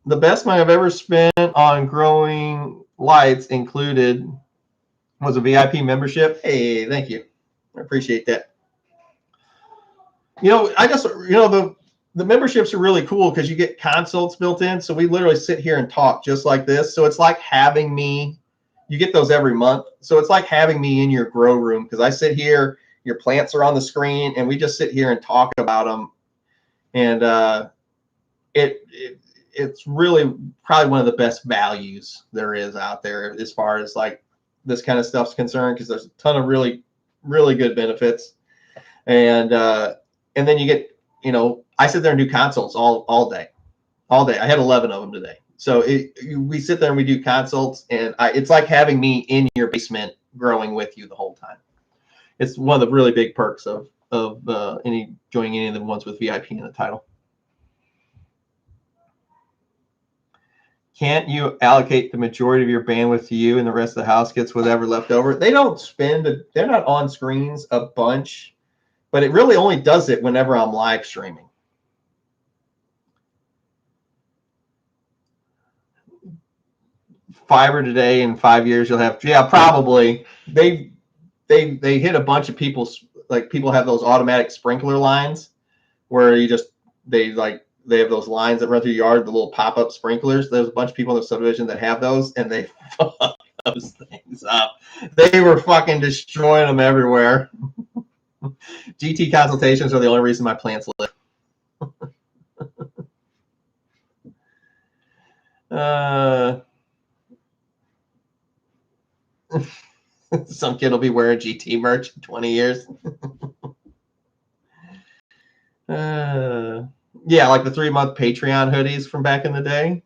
The best money I've ever spent on growing lights included was a VIP membership. Hey, thank you. I appreciate that. You know, the memberships are really cool because you get consults built in. So we literally sit here and talk just like this. So it's like having me. You get those every month. So it's like having me in your grow room because I sit here, your plants are on the screen, and we just sit here and talk about them. And it's really probably one of the best values there is out there as far as like this kind of stuff's concerned, because there's a ton of really, really good benefits. And then you get, you know, I sit there and do consults all day. I had 11 of them today. So we sit there and we do consults, and it's like having me in your basement growing with you the whole time. It's one of the really big perks of joining any of the ones with VIP in the title. Can't you allocate the majority of your bandwidth to you and the rest of the house gets whatever left over? They don't they're not on screens a bunch, but it really only does it whenever I'm live streaming. Fiber today in 5 years you'll have, yeah, probably. They hit a bunch of people's, like people have those automatic sprinkler lines where they have those lines that run through your yard, the little pop-up sprinklers. There's a bunch of people in the subdivision that have those, and they fuck those things up. They were fucking destroying them everywhere. GT consultations are the only reason my plants live. Some kid will be wearing GT merch in 20 years. Yeah, like the 3-month Patreon hoodies from back in the day.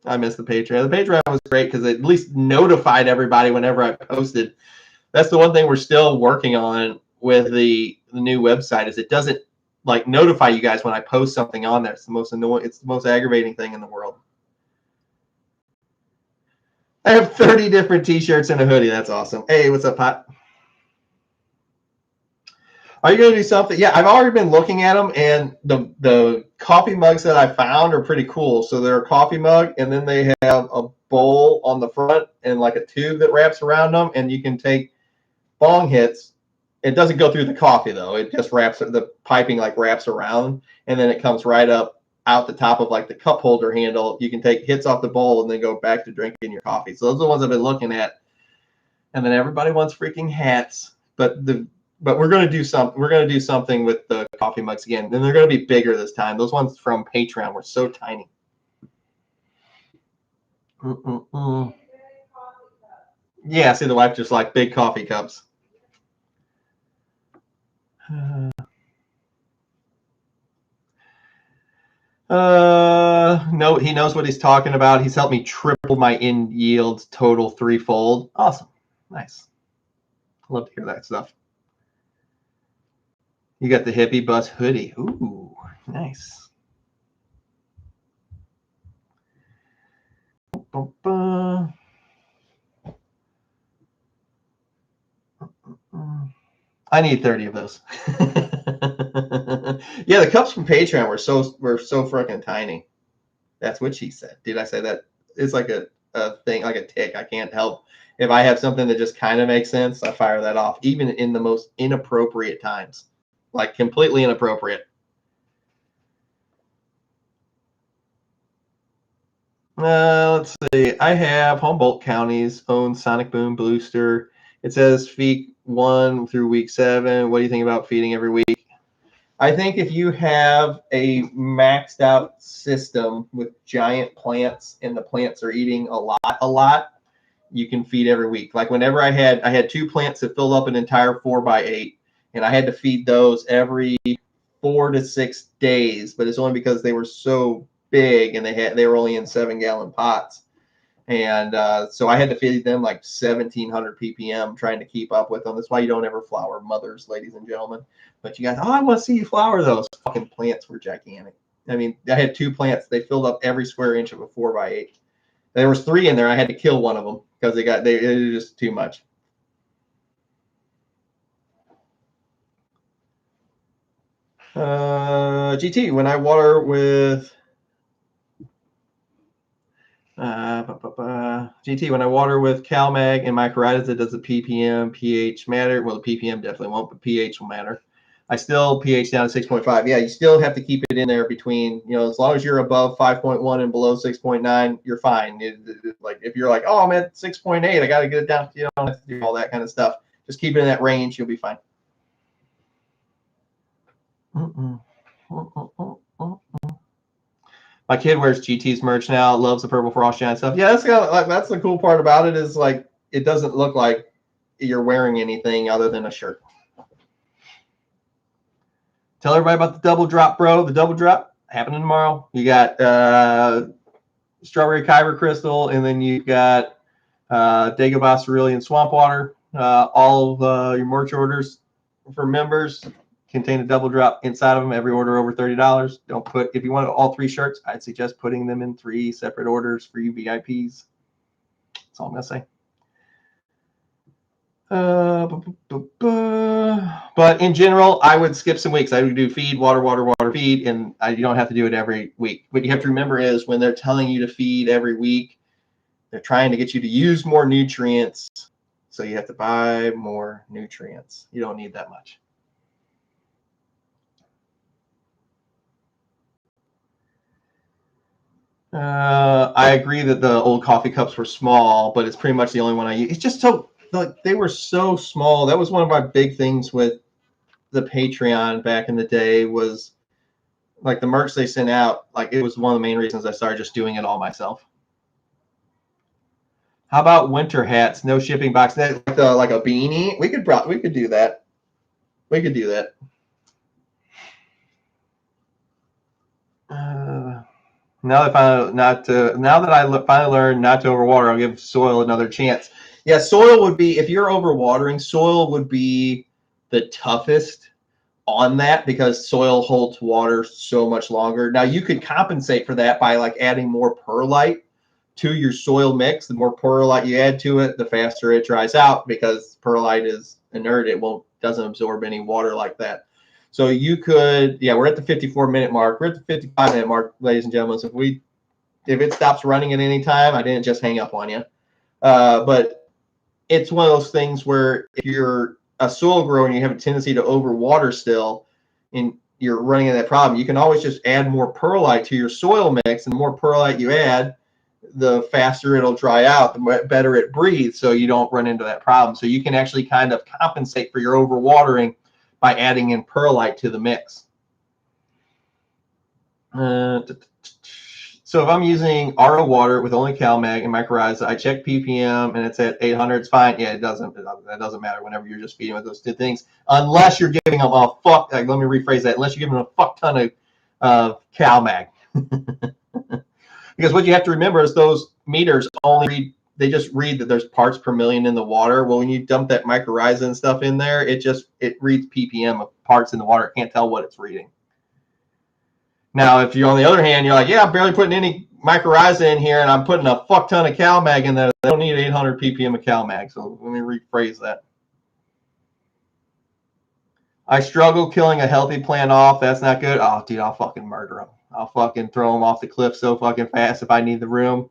I miss the Patreon. The Patreon was great because it at least notified everybody whenever I posted. That's the one thing we're still working on with the new website is it doesn't like notify you guys when I post something on there. It's the most annoying. It's the most aggravating thing in the world. I have 30 different T-shirts and a hoodie. That's awesome. Hey, what's up, Pat? Are you going to do something? Yeah, I've already been looking at them, and the coffee mugs that I found are pretty cool. So they're a coffee mug, and then they have a bowl on the front and like a tube that wraps around them, and you can take bong hits. It doesn't go through the coffee, though. It just wraps, the piping like wraps around, and then it comes right up out the top of like the cup holder handle. You can take hits off the bowl and then go back to drinking your coffee. So those are the ones I've been looking at. And then everybody wants freaking hats, but we're going to do something. We're going to do something with the coffee mugs again. And they're going to be bigger this time. Those ones from Patreon were so tiny. Yeah, see, the wife just like big coffee cups. No, he knows what he's talking about. He's helped me triple my in yield total threefold. Awesome. Nice. Love to hear that stuff. You got the hippie bus hoodie. Ooh, nice. I need 30 of those. Yeah, the cups from Patreon were so freaking tiny. That's what she said. Did I say that? It's like a thing, like a tick. I can't help. If I have something that just kind of makes sense, I fire that off, even in the most inappropriate times, like completely inappropriate. Let's see. I have Humboldt County's own Sonic Boom booster. It says feed 1 through week 7. What do you think about feeding every week? I think if you have a maxed out system with giant plants and the plants are eating a lot, you can feed every week. Like whenever I had 2 plants that filled up an entire 4x8, and I had to feed those every 4 to 6 days, but it's only because they were so big and they were only in 7-gallon pots. And so I had to feed them like 1,700 ppm trying to keep up with them. That's why you don't ever flower mothers, ladies and gentlemen. But you guys, I want to see you flower those. Fucking plants were gigantic. I mean, I had 2 plants. They filled up every square inch of a 4x8. There was 3 in there. I had to kill one of them because it was just too much. GT, when I water with GT, when I water with CalMag and mycorrhizas, does the ppm pH matter? Well, the ppm definitely won't, but pH will matter. I still pH down to 6.5. Yeah, you still have to keep it in there between, as long as you're above 5.1 and below 6.9, you're fine. Like if you're like, oh, I'm at 6.8, I got to get it down. You don't have to do all that kind of stuff. Just keep it in that range. You'll be fine. My kid wears GT's merch now. Loves the purple frost giant stuff. Yeah, that's the cool part about it is like it doesn't look like you're wearing anything other than a shirt. Tell everybody about the double drop, bro. The double drop happening tomorrow. You got strawberry kyber crystal, and then you got Dagobah cerulean swamp water. All of your merch orders for members contain a double drop inside of them. Every order over $30. Don't put, if you want all 3 shirts, I'd suggest putting them in 3 separate orders for you VIPs. That's all I'm gonna say. But in general, I would skip some weeks. I would do feed, water, feed, and you don't have to do it every week. What you have to remember is when they're telling you to feed every week, they're trying to get you to use more nutrients. So you have to buy more nutrients. You don't need that much. I agree that the old coffee cups were small, but it's pretty much the only one I use. It's just so, like, they were so small. That was one of my big things with the Patreon back in the day was, like, the merch they sent out. Like, it was one of the main reasons I started just doing it all myself. How about winter hats? No shipping box. Like a beanie. We could do that. We could do that. Now that I finally learned not to overwater, I'll give soil another chance. Yeah, soil would be, if you're overwatering, soil would be the toughest on that because soil holds water so much longer. Now you could compensate for that by like adding more perlite to your soil mix. The more perlite you add to it, the faster it dries out because perlite is inert. It doesn't absorb any water like that. So you could, yeah, we're at the 54-minute mark. We're at the 55-minute mark, ladies and gentlemen. So if it stops running at any time, I didn't just hang up on you. But it's one of those things where if you're a soil grower and you have a tendency to overwater still, and you're running into that problem, you can always just add more perlite to your soil mix. And the more perlite you add, the faster it'll dry out, the better it breathes, so you don't run into that problem. So you can actually kind of compensate for your overwatering by adding in perlite to the mix. So if I'm using RO water with only CalMag and mycorrhiza, I check ppm and it's at 800. It's fine. Yeah, it doesn't matter whenever you're just feeding with those two things, unless you're giving them a fuck. Let me rephrase that. Unless you're giving them a fuck ton of CalMag. Because what you have to remember is those meters they just read that there's parts per million in the water. Well, when you dump that mycorrhiza and stuff in there, it reads ppm of parts in the water. It can't tell what it's reading. Now, if you're on the other hand, you're like, yeah, I'm barely putting any mycorrhiza in here, and I'm putting a fuck ton of CalMag in there. They don't need 800 ppm of CalMag. So let me rephrase that. I struggle killing a healthy plant off. That's not good. Oh, dude, I'll fucking murder them. I'll fucking throw them off the cliff so fucking fast if I need the room.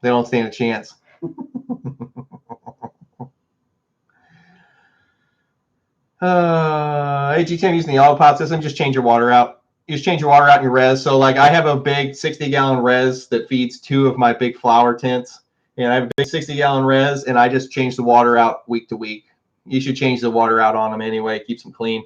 They don't stand a chance. AG10 using the autopod system, just change your water out. You just change your water out in your res. So like I have a big 60-gallon res that feeds 2 of my big flower tents. And I have a big 60-gallon res, and I just change the water out week to week. You should change the water out on them anyway. It keeps them clean.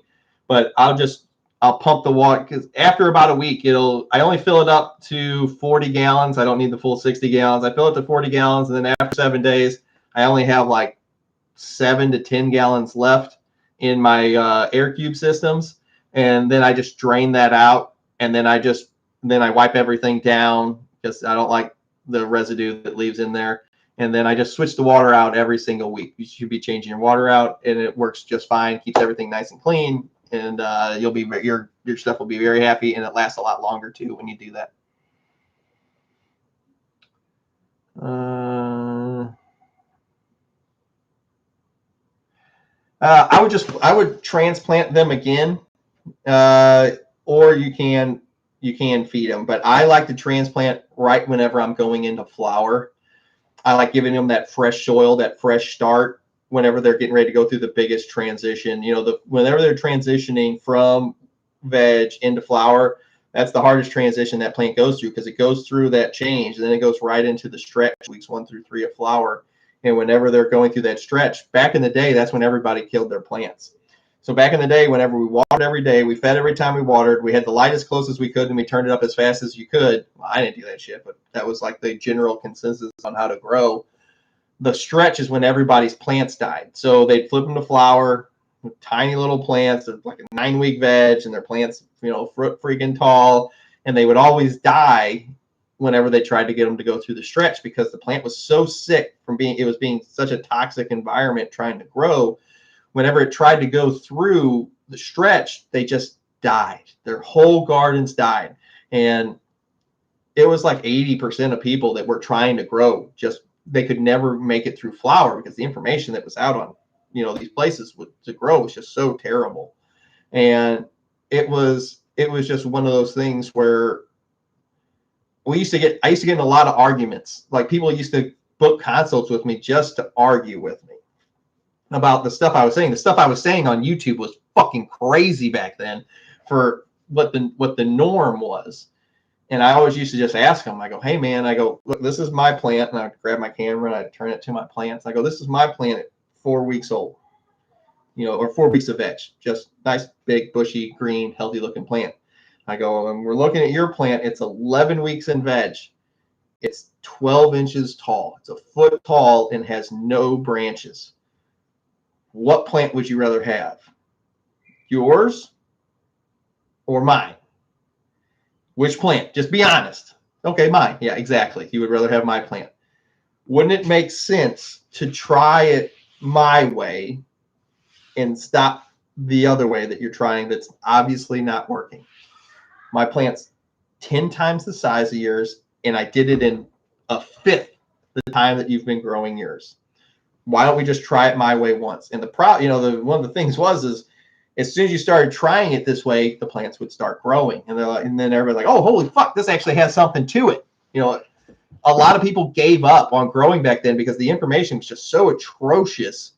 But I'll pump the water because after about a week, I only fill it up to 40 gallons. I don't need the full 60 gallons. I fill it to 40 gallons, and then after 7 days, I only have like 7 to 10 gallons left in my air cube systems, and then I just drain that out, and then I wipe everything down because I don't like the residue that leaves in there, and then I just switch the water out every single week. You should be changing your water out, and it works just fine. Keeps everything nice and clean, and your stuff will be very happy, and it lasts a lot longer too when you do that. I would transplant them again, or you can feed them. But I like to transplant right whenever I'm going into flower. I like giving them that fresh soil, that fresh start whenever they're getting ready to go through the biggest transition. Whenever they're transitioning from veg into flower, that's the hardest transition that plant goes through because it goes through that change, and then it goes right into the stretch weeks 1 through 3 of flower. And whenever they're going through that stretch, back in the day, that's when everybody killed their plants. So back in the day, whenever we watered every day, we fed every time we watered, we had the light as close as we could, and we turned it up as fast as you could. Well, I didn't do that shit, but that was like the general consensus on how to grow. The stretch is when everybody's plants died. So they'd flip them to flower, tiny little plants, like a 9-week veg, and their plants, freaking tall, and they would always die whenever they tried to get them to go through the stretch because the plant was so sick from being such a toxic environment trying to grow. Whenever it tried to go through the stretch, they just died. Their whole gardens died. And it was like 80% of people that were trying to grow, they could never make it through flower because the information that was out on, these places to grow was just so terrible. And it was just one of those things where I used to get in a lot of arguments. Like people used to book consults with me just to argue with me about the stuff I was saying. The stuff I was saying on YouTube was fucking crazy back then for what the norm was. And I always used to just ask them, I go, hey man, I go, look, this is my plant. And I'd grab my camera and I'd turn it to my plants. I go, this is my plant at 4 weeks old, or 4 weeks of veg, just nice, big, bushy, green, healthy looking plant. I go, and we're looking at your plant. It's 11 weeks in veg. It's 12 inches tall. It's a foot tall and has no branches. What plant would you rather have? Yours or mine? Which plant? Just be honest. Okay, mine. Yeah, exactly. You would rather have my plant. Wouldn't it make sense to try it my way and stop the other way that you're trying that's obviously not working? My plant's 10 times the size of yours, and I did it in a fifth the time that you've been growing yours. Why don't we just try it my way once? And one of the things is as soon as you started trying it this way, the plants would start growing, and then everybody's like, oh, holy fuck, this actually has something to it. A lot of people gave up on growing back then because the information was just so atrocious.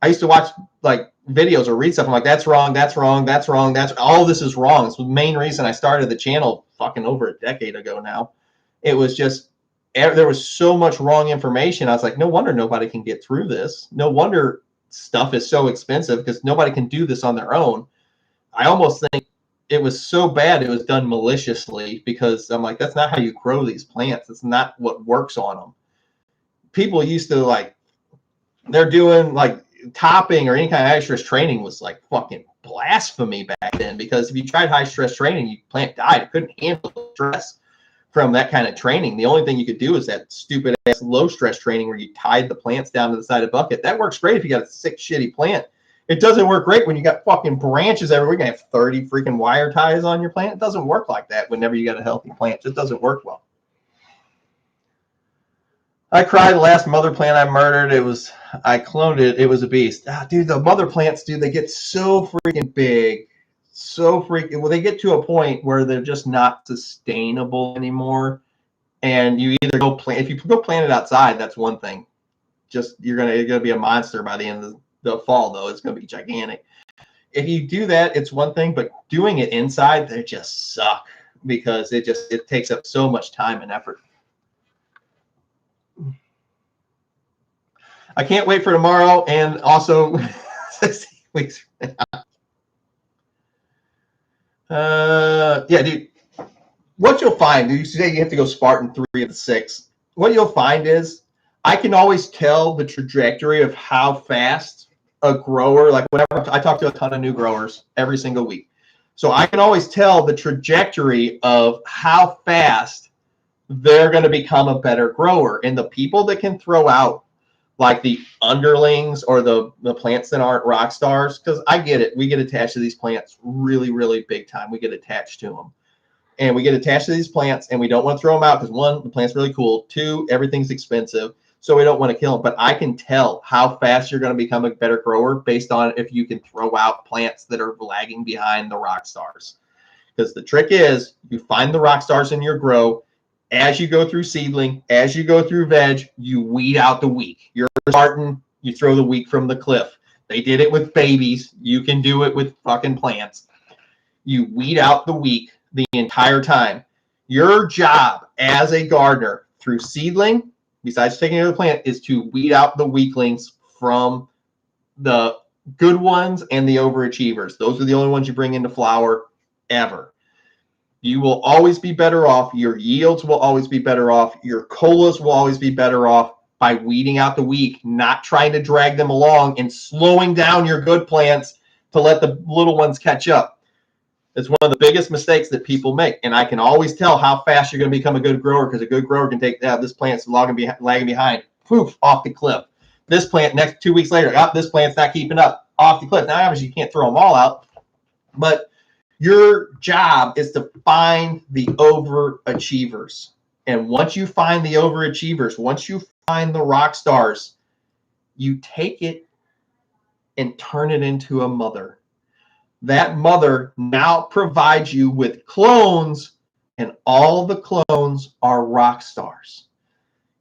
I used to watch like videos or read stuff. I'm like, that's wrong, that's wrong, that's wrong, that's all this is wrong. It's the main reason I started the channel fucking over a decade ago now. It was just there was so much wrong information. I was like, no wonder nobody can get through this. No wonder stuff is so expensive because nobody can do this on their own. I almost think it was so bad it was done maliciously because I'm like, that's not how you grow these plants. It's not what works on them. People used to they're doing like topping or any kind of high stress training was like fucking blasphemy back then, because if you tried high stress training, your plant died. It couldn't handle stress from that kind of training. The only thing you could do is that stupid ass low stress training where you tied the plants down to the side of the bucket. That works great if you got a sick, shitty plant. It doesn't work great when you got fucking branches everywhere. You're going to have 30 freaking wire ties on your plant. It doesn't work like that whenever you got a healthy plant. It just doesn't work well. I cried the last mother plant I murdered. I cloned it. It was a beast. Dude, the mother plants, dude, they get so freaking big. Well, they get to a point where they're just not sustainable anymore. And you either go plant, if you go plant it outside, that's one thing. Just you're gonna be a monster by the end of the fall, though. It's gonna be gigantic. If you do that, it's one thing, but doing it inside, they just suck because it takes up so much time and effort. I can't wait for tomorrow and also 16 weeks from now. Yeah, dude. What you'll find, you say you have to go Spartan 3 of the 6. What you'll find is I can always tell the trajectory of how fast a grower, like whenever I talk to a ton of new growers every single week. So I can always tell the trajectory of how fast they're going to become a better grower. And the people that can throw out like the underlings or the plants that aren't rock stars, because I get it. We get attached to these plants really, really big time. We get attached to them. And we get attached to these plants, and we don't want to throw them out because, one, the plant's really cool. 2, everything's expensive, so we don't want to kill them. But I can tell how fast you're going to become a better grower based on if you can throw out plants that are lagging behind the rock stars. Because the trick is you find the rock stars in your grow. As you go through seedling, as you go through veg, you weed out the weak. You're Spartan, you throw the weak from the cliff. They did it with babies. You can do it with fucking plants. You weed out the weak the entire time. Your job as a gardener through seedling, besides taking care of the plant, is to weed out the weaklings from the good ones and the overachievers. Those are the only ones you bring into flower ever. You will always be better off. Your yields will always be better off. Your colas will always be better off by weeding out the weak, not trying to drag them along and slowing down your good plants to let the little ones catch up. It's one of the biggest mistakes that people make. And I can always tell how fast you're going to become a good grower, because a good grower can take this plant's lagging behind, poof, off the cliff. This plant, next 2 weeks later, this plant's not keeping up, off the cliff. Now, obviously, you can't throw them all out, but your job is to find the overachievers. And once you find the overachievers, once you find the rock stars, you take it and turn it into a mother. That mother now provides you with clones, and all the clones are rock stars.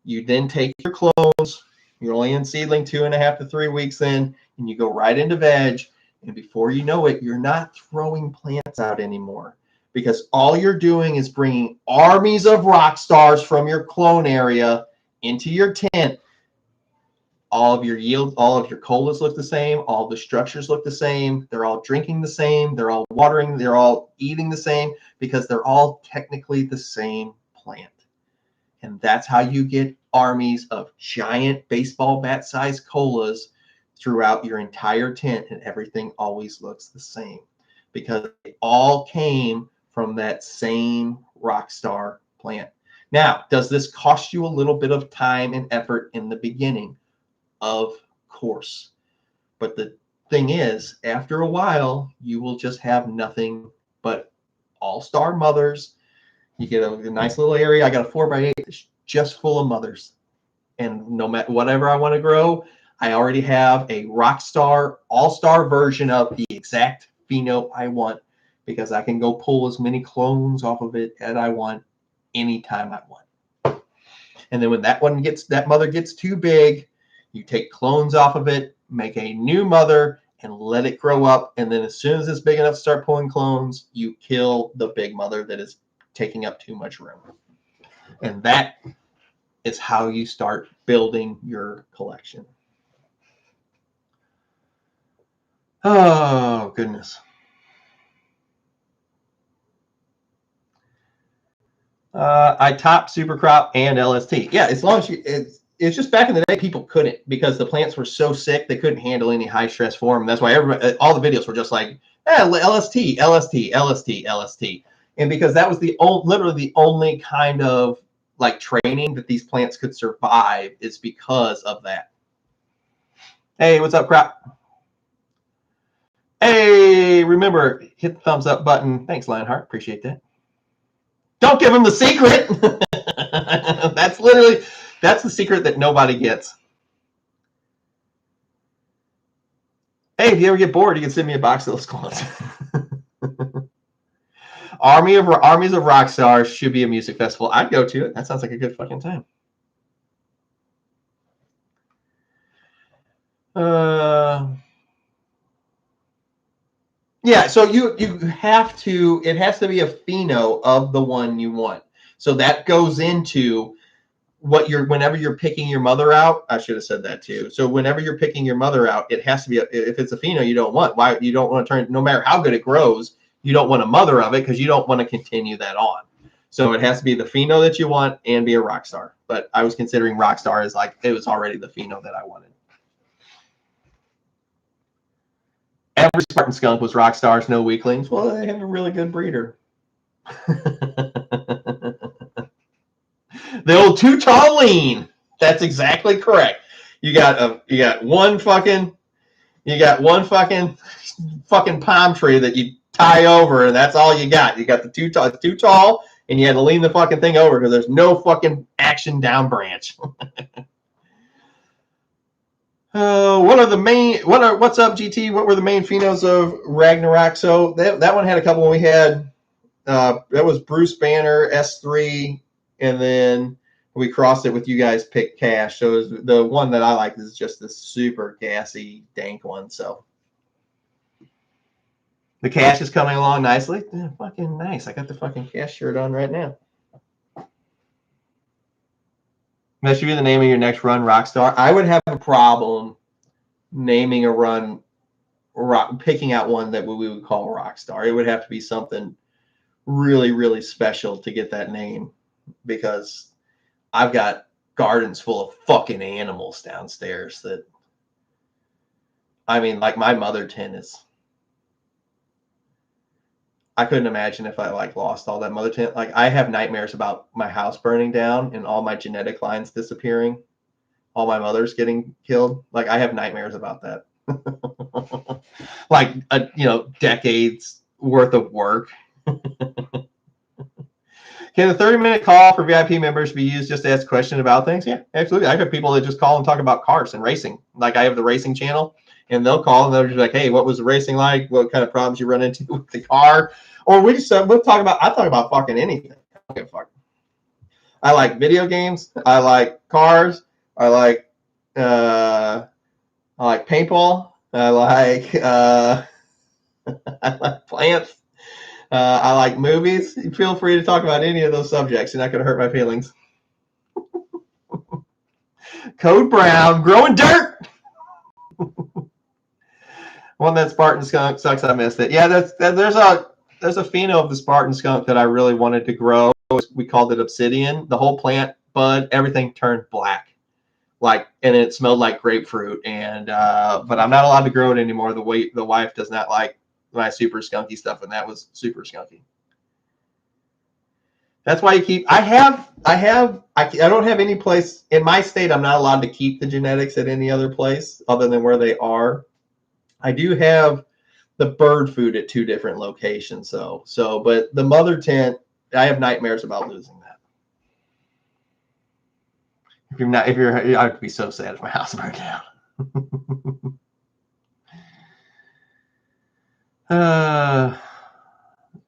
You then take your clones, you're only in seedling 2.5 to 3 weeks in, and you go right into veg. And before you know it, you're not throwing plants out anymore, because all you're doing is bringing armies of rock stars from your clone area into your tent. All of your yields, all of your colas look the same. All the structures look the same. They're all drinking the same. They're all watering. They're all eating the same, because they're all technically the same plant. And that's how you get armies of giant baseball bat-sized colas throughout your entire tent, and everything always looks the same, because they all came from that same Rockstar plant. Now, does this cost you a little bit of time and effort in the beginning? Of course. But the thing is, after a while, you will just have nothing but all-star mothers. You get a nice little area. I got a 4x8 that's just full of mothers. And no matter whatever I want to grow, I already have a Rockstar all-star version of the exact pheno I want, because I can go pull as many clones off of it as I want anytime I want. And then when that mother gets too big, you take clones off of it, make a new mother, and let it grow up. And then as soon as it's big enough to start pulling clones, you kill the big mother that is taking up too much room. And that is how you start building your collection. Oh, goodness. I top Supercrop and LST. Yeah, as long as you... It's just back in the day, people couldn't, because the plants were so sick, they couldn't handle any high stress form. And that's why all the videos were just like, LST, LST, LST, LST. And because that was literally the only kind of like training that these plants could survive, is because of that. Hey, what's up, Crop? Hey, remember, hit the thumbs up button. Thanks, Lionheart. Appreciate that. Don't give him the secret. That's the secret that nobody gets. Hey, if you ever get bored, you can send me a box of those clones. Armies of Rockstars should be a music festival. I'd go to it. That sounds like a good fucking time. Yeah, so you have to, it has to be a pheno of the one you want. So that goes into what whenever you're picking your mother out. I should have said that too. So whenever you're picking your mother out, it has to be, if it's a pheno you don't want, why you don't want to turn, no matter how good it grows, you don't want a mother of it, because you don't want to continue that on. So it has to be the pheno that you want and be a Rockstar. But I was considering Rockstar as like, it was already the pheno that I wanted. Every Spartan skunk was Rockstars, no weaklings. Well, they have a really good breeder. The old too tall lean. That's exactly correct. You got one fucking palm tree that you tie over, and that's all you got. You got the too tall, and you had to lean the fucking thing over because there's no fucking action down branch. What's up, GT? What were the main phenos of Ragnarok? So that one had a couple. We had that was Bruce Banner S3, and then we crossed it with you guys picked Cash. So the one that I like is just this super gassy dank one. So the Cash is coming along nicely. Yeah, fucking nice. I got the fucking Cash shirt on right now. That should be the name of your next run, Rockstar. I would have a problem naming a run, picking out one that we would call Rockstar. It would have to be something really, really special to get that name, because I've got gardens full of fucking animals downstairs that, I mean, like my mother tin is, I couldn't imagine if I like lost all that mother tin. Like I have nightmares about my house burning down and all my genetic lines disappearing, all my mothers getting killed. Like I have nightmares about that. Like decades worth of work. Can a 30-minute call for VIP members be used just to ask questions about things? Yeah, absolutely. I've had people that just call and talk about cars and racing. Like I have the racing channel, and they'll call and they're just like, "Hey, what was the racing like? What kind of problems you run into with the car?" Or we'll talk about fucking anything. I don't give a fuck. I like video games. I like cars. I like paintball. I like I like plants. I like movies. Feel free to talk about any of those subjects. You're not going to hurt my feelings. Code Brown, growing dirt. One that Spartan skunk sucks. I missed it. Yeah, there's a pheno of the Spartan skunk that I really wanted to grow. We called it Obsidian. The whole plant, bud, everything turned black, and it smelled like grapefruit. And but I'm not allowed to grow it anymore. The wife does not like my super skunky stuff, and that was super skunky. That's why you keep. I don't have any place in my state. I'm not allowed to keep the genetics at any other place other than where they are. I do have the bird food at 2 different locations. But the mother tent, I have nightmares about losing that. I would be so sad if my house burned down.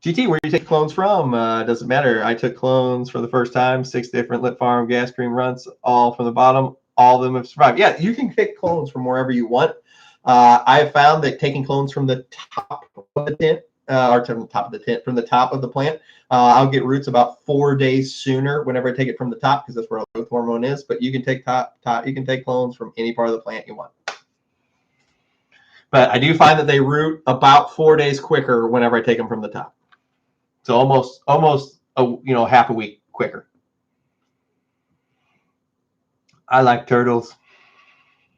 GT, where do you take clones from? Doesn't matter. I took clones for the first time, 6 different Lit Farm gas cream runs, all from the bottom. All of them have survived. Yeah, you can pick clones from wherever you want. I have found that taking clones from the top of the tent, or from the top of the tent, from the top of the plant, I'll get roots about 4 days sooner whenever I take it from the top, because that's where the growth hormone is. But you can take you can take clones from any part of the plant you want. But I do find that they root about 4 days quicker whenever I take them from the top. So almost half a week quicker. I like turtles.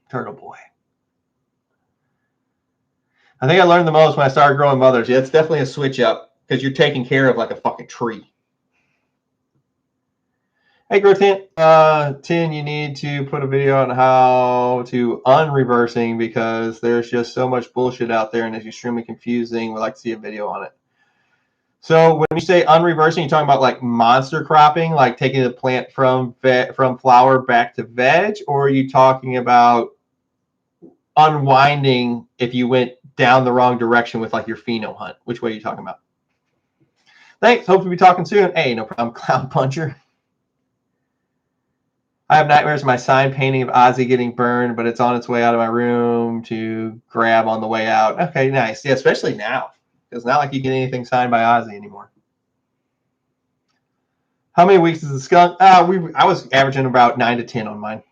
Turtle boy. I think I learned the most when I started growing mothers. Yeah, it's definitely a switch up because you're taking care of like a fucking tree. Hey, Grow Tint, you need to put a video on how to unreversing because there's just so much bullshit out there and it's extremely confusing. We'd like to see a video on it. So when you say unreversing, you're talking about like monster cropping, like taking the plant from flower back to veg, or are you talking about unwinding if you went down the wrong direction with like your pheno hunt? Which way are you talking about? Thanks. Hope we'll be talking soon. Hey, no problem, Clown Puncher. I have nightmares of my sign painting of Ozzy getting burned, but it's on its way out of my room to grab on the way out. Okay, nice. Yeah, especially now. It's not like you get anything signed by Ozzy anymore. How many weeks is the skunk? I was averaging about 9 to 10 on mine.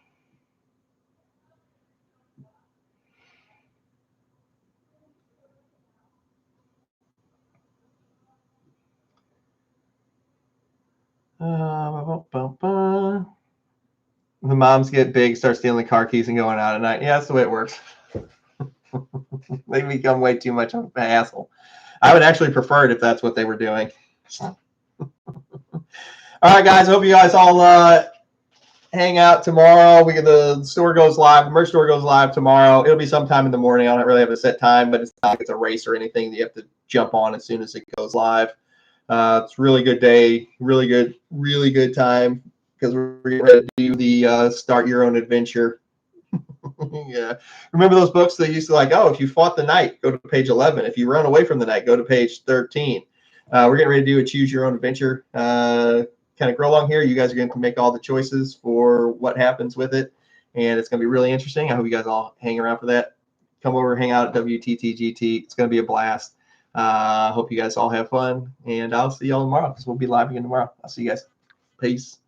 The moms get big, start stealing car keys and going out at night. Yeah, that's the way it works. They become way too much of an hassle. I would actually prefer it if that's what they were doing. All right, guys. Hope you guys all hang out tomorrow. The store goes live. The merch store goes live tomorrow. It'll be sometime in the morning. I don't really have a set time, but it's not like it's a race or anything that you have to jump on as soon as it goes live. It's a really good day. Really good time because we're ready to do the start your own adventure. Yeah. Remember those books that used to like, oh, if you fought the night, go to page 11. If you run away from the night, go to page 13. We're getting ready to do a choose your own adventure kind of grow along here. You guys are going to make all the choices for what happens with it, and it's going to be really interesting. I hope you guys all hang around for that. Come over, hang out at WTTGT. It's going to be a blast. Hope you guys all have fun, and I'll see y'all tomorrow because we'll be live again tomorrow. I'll see you guys. Peace.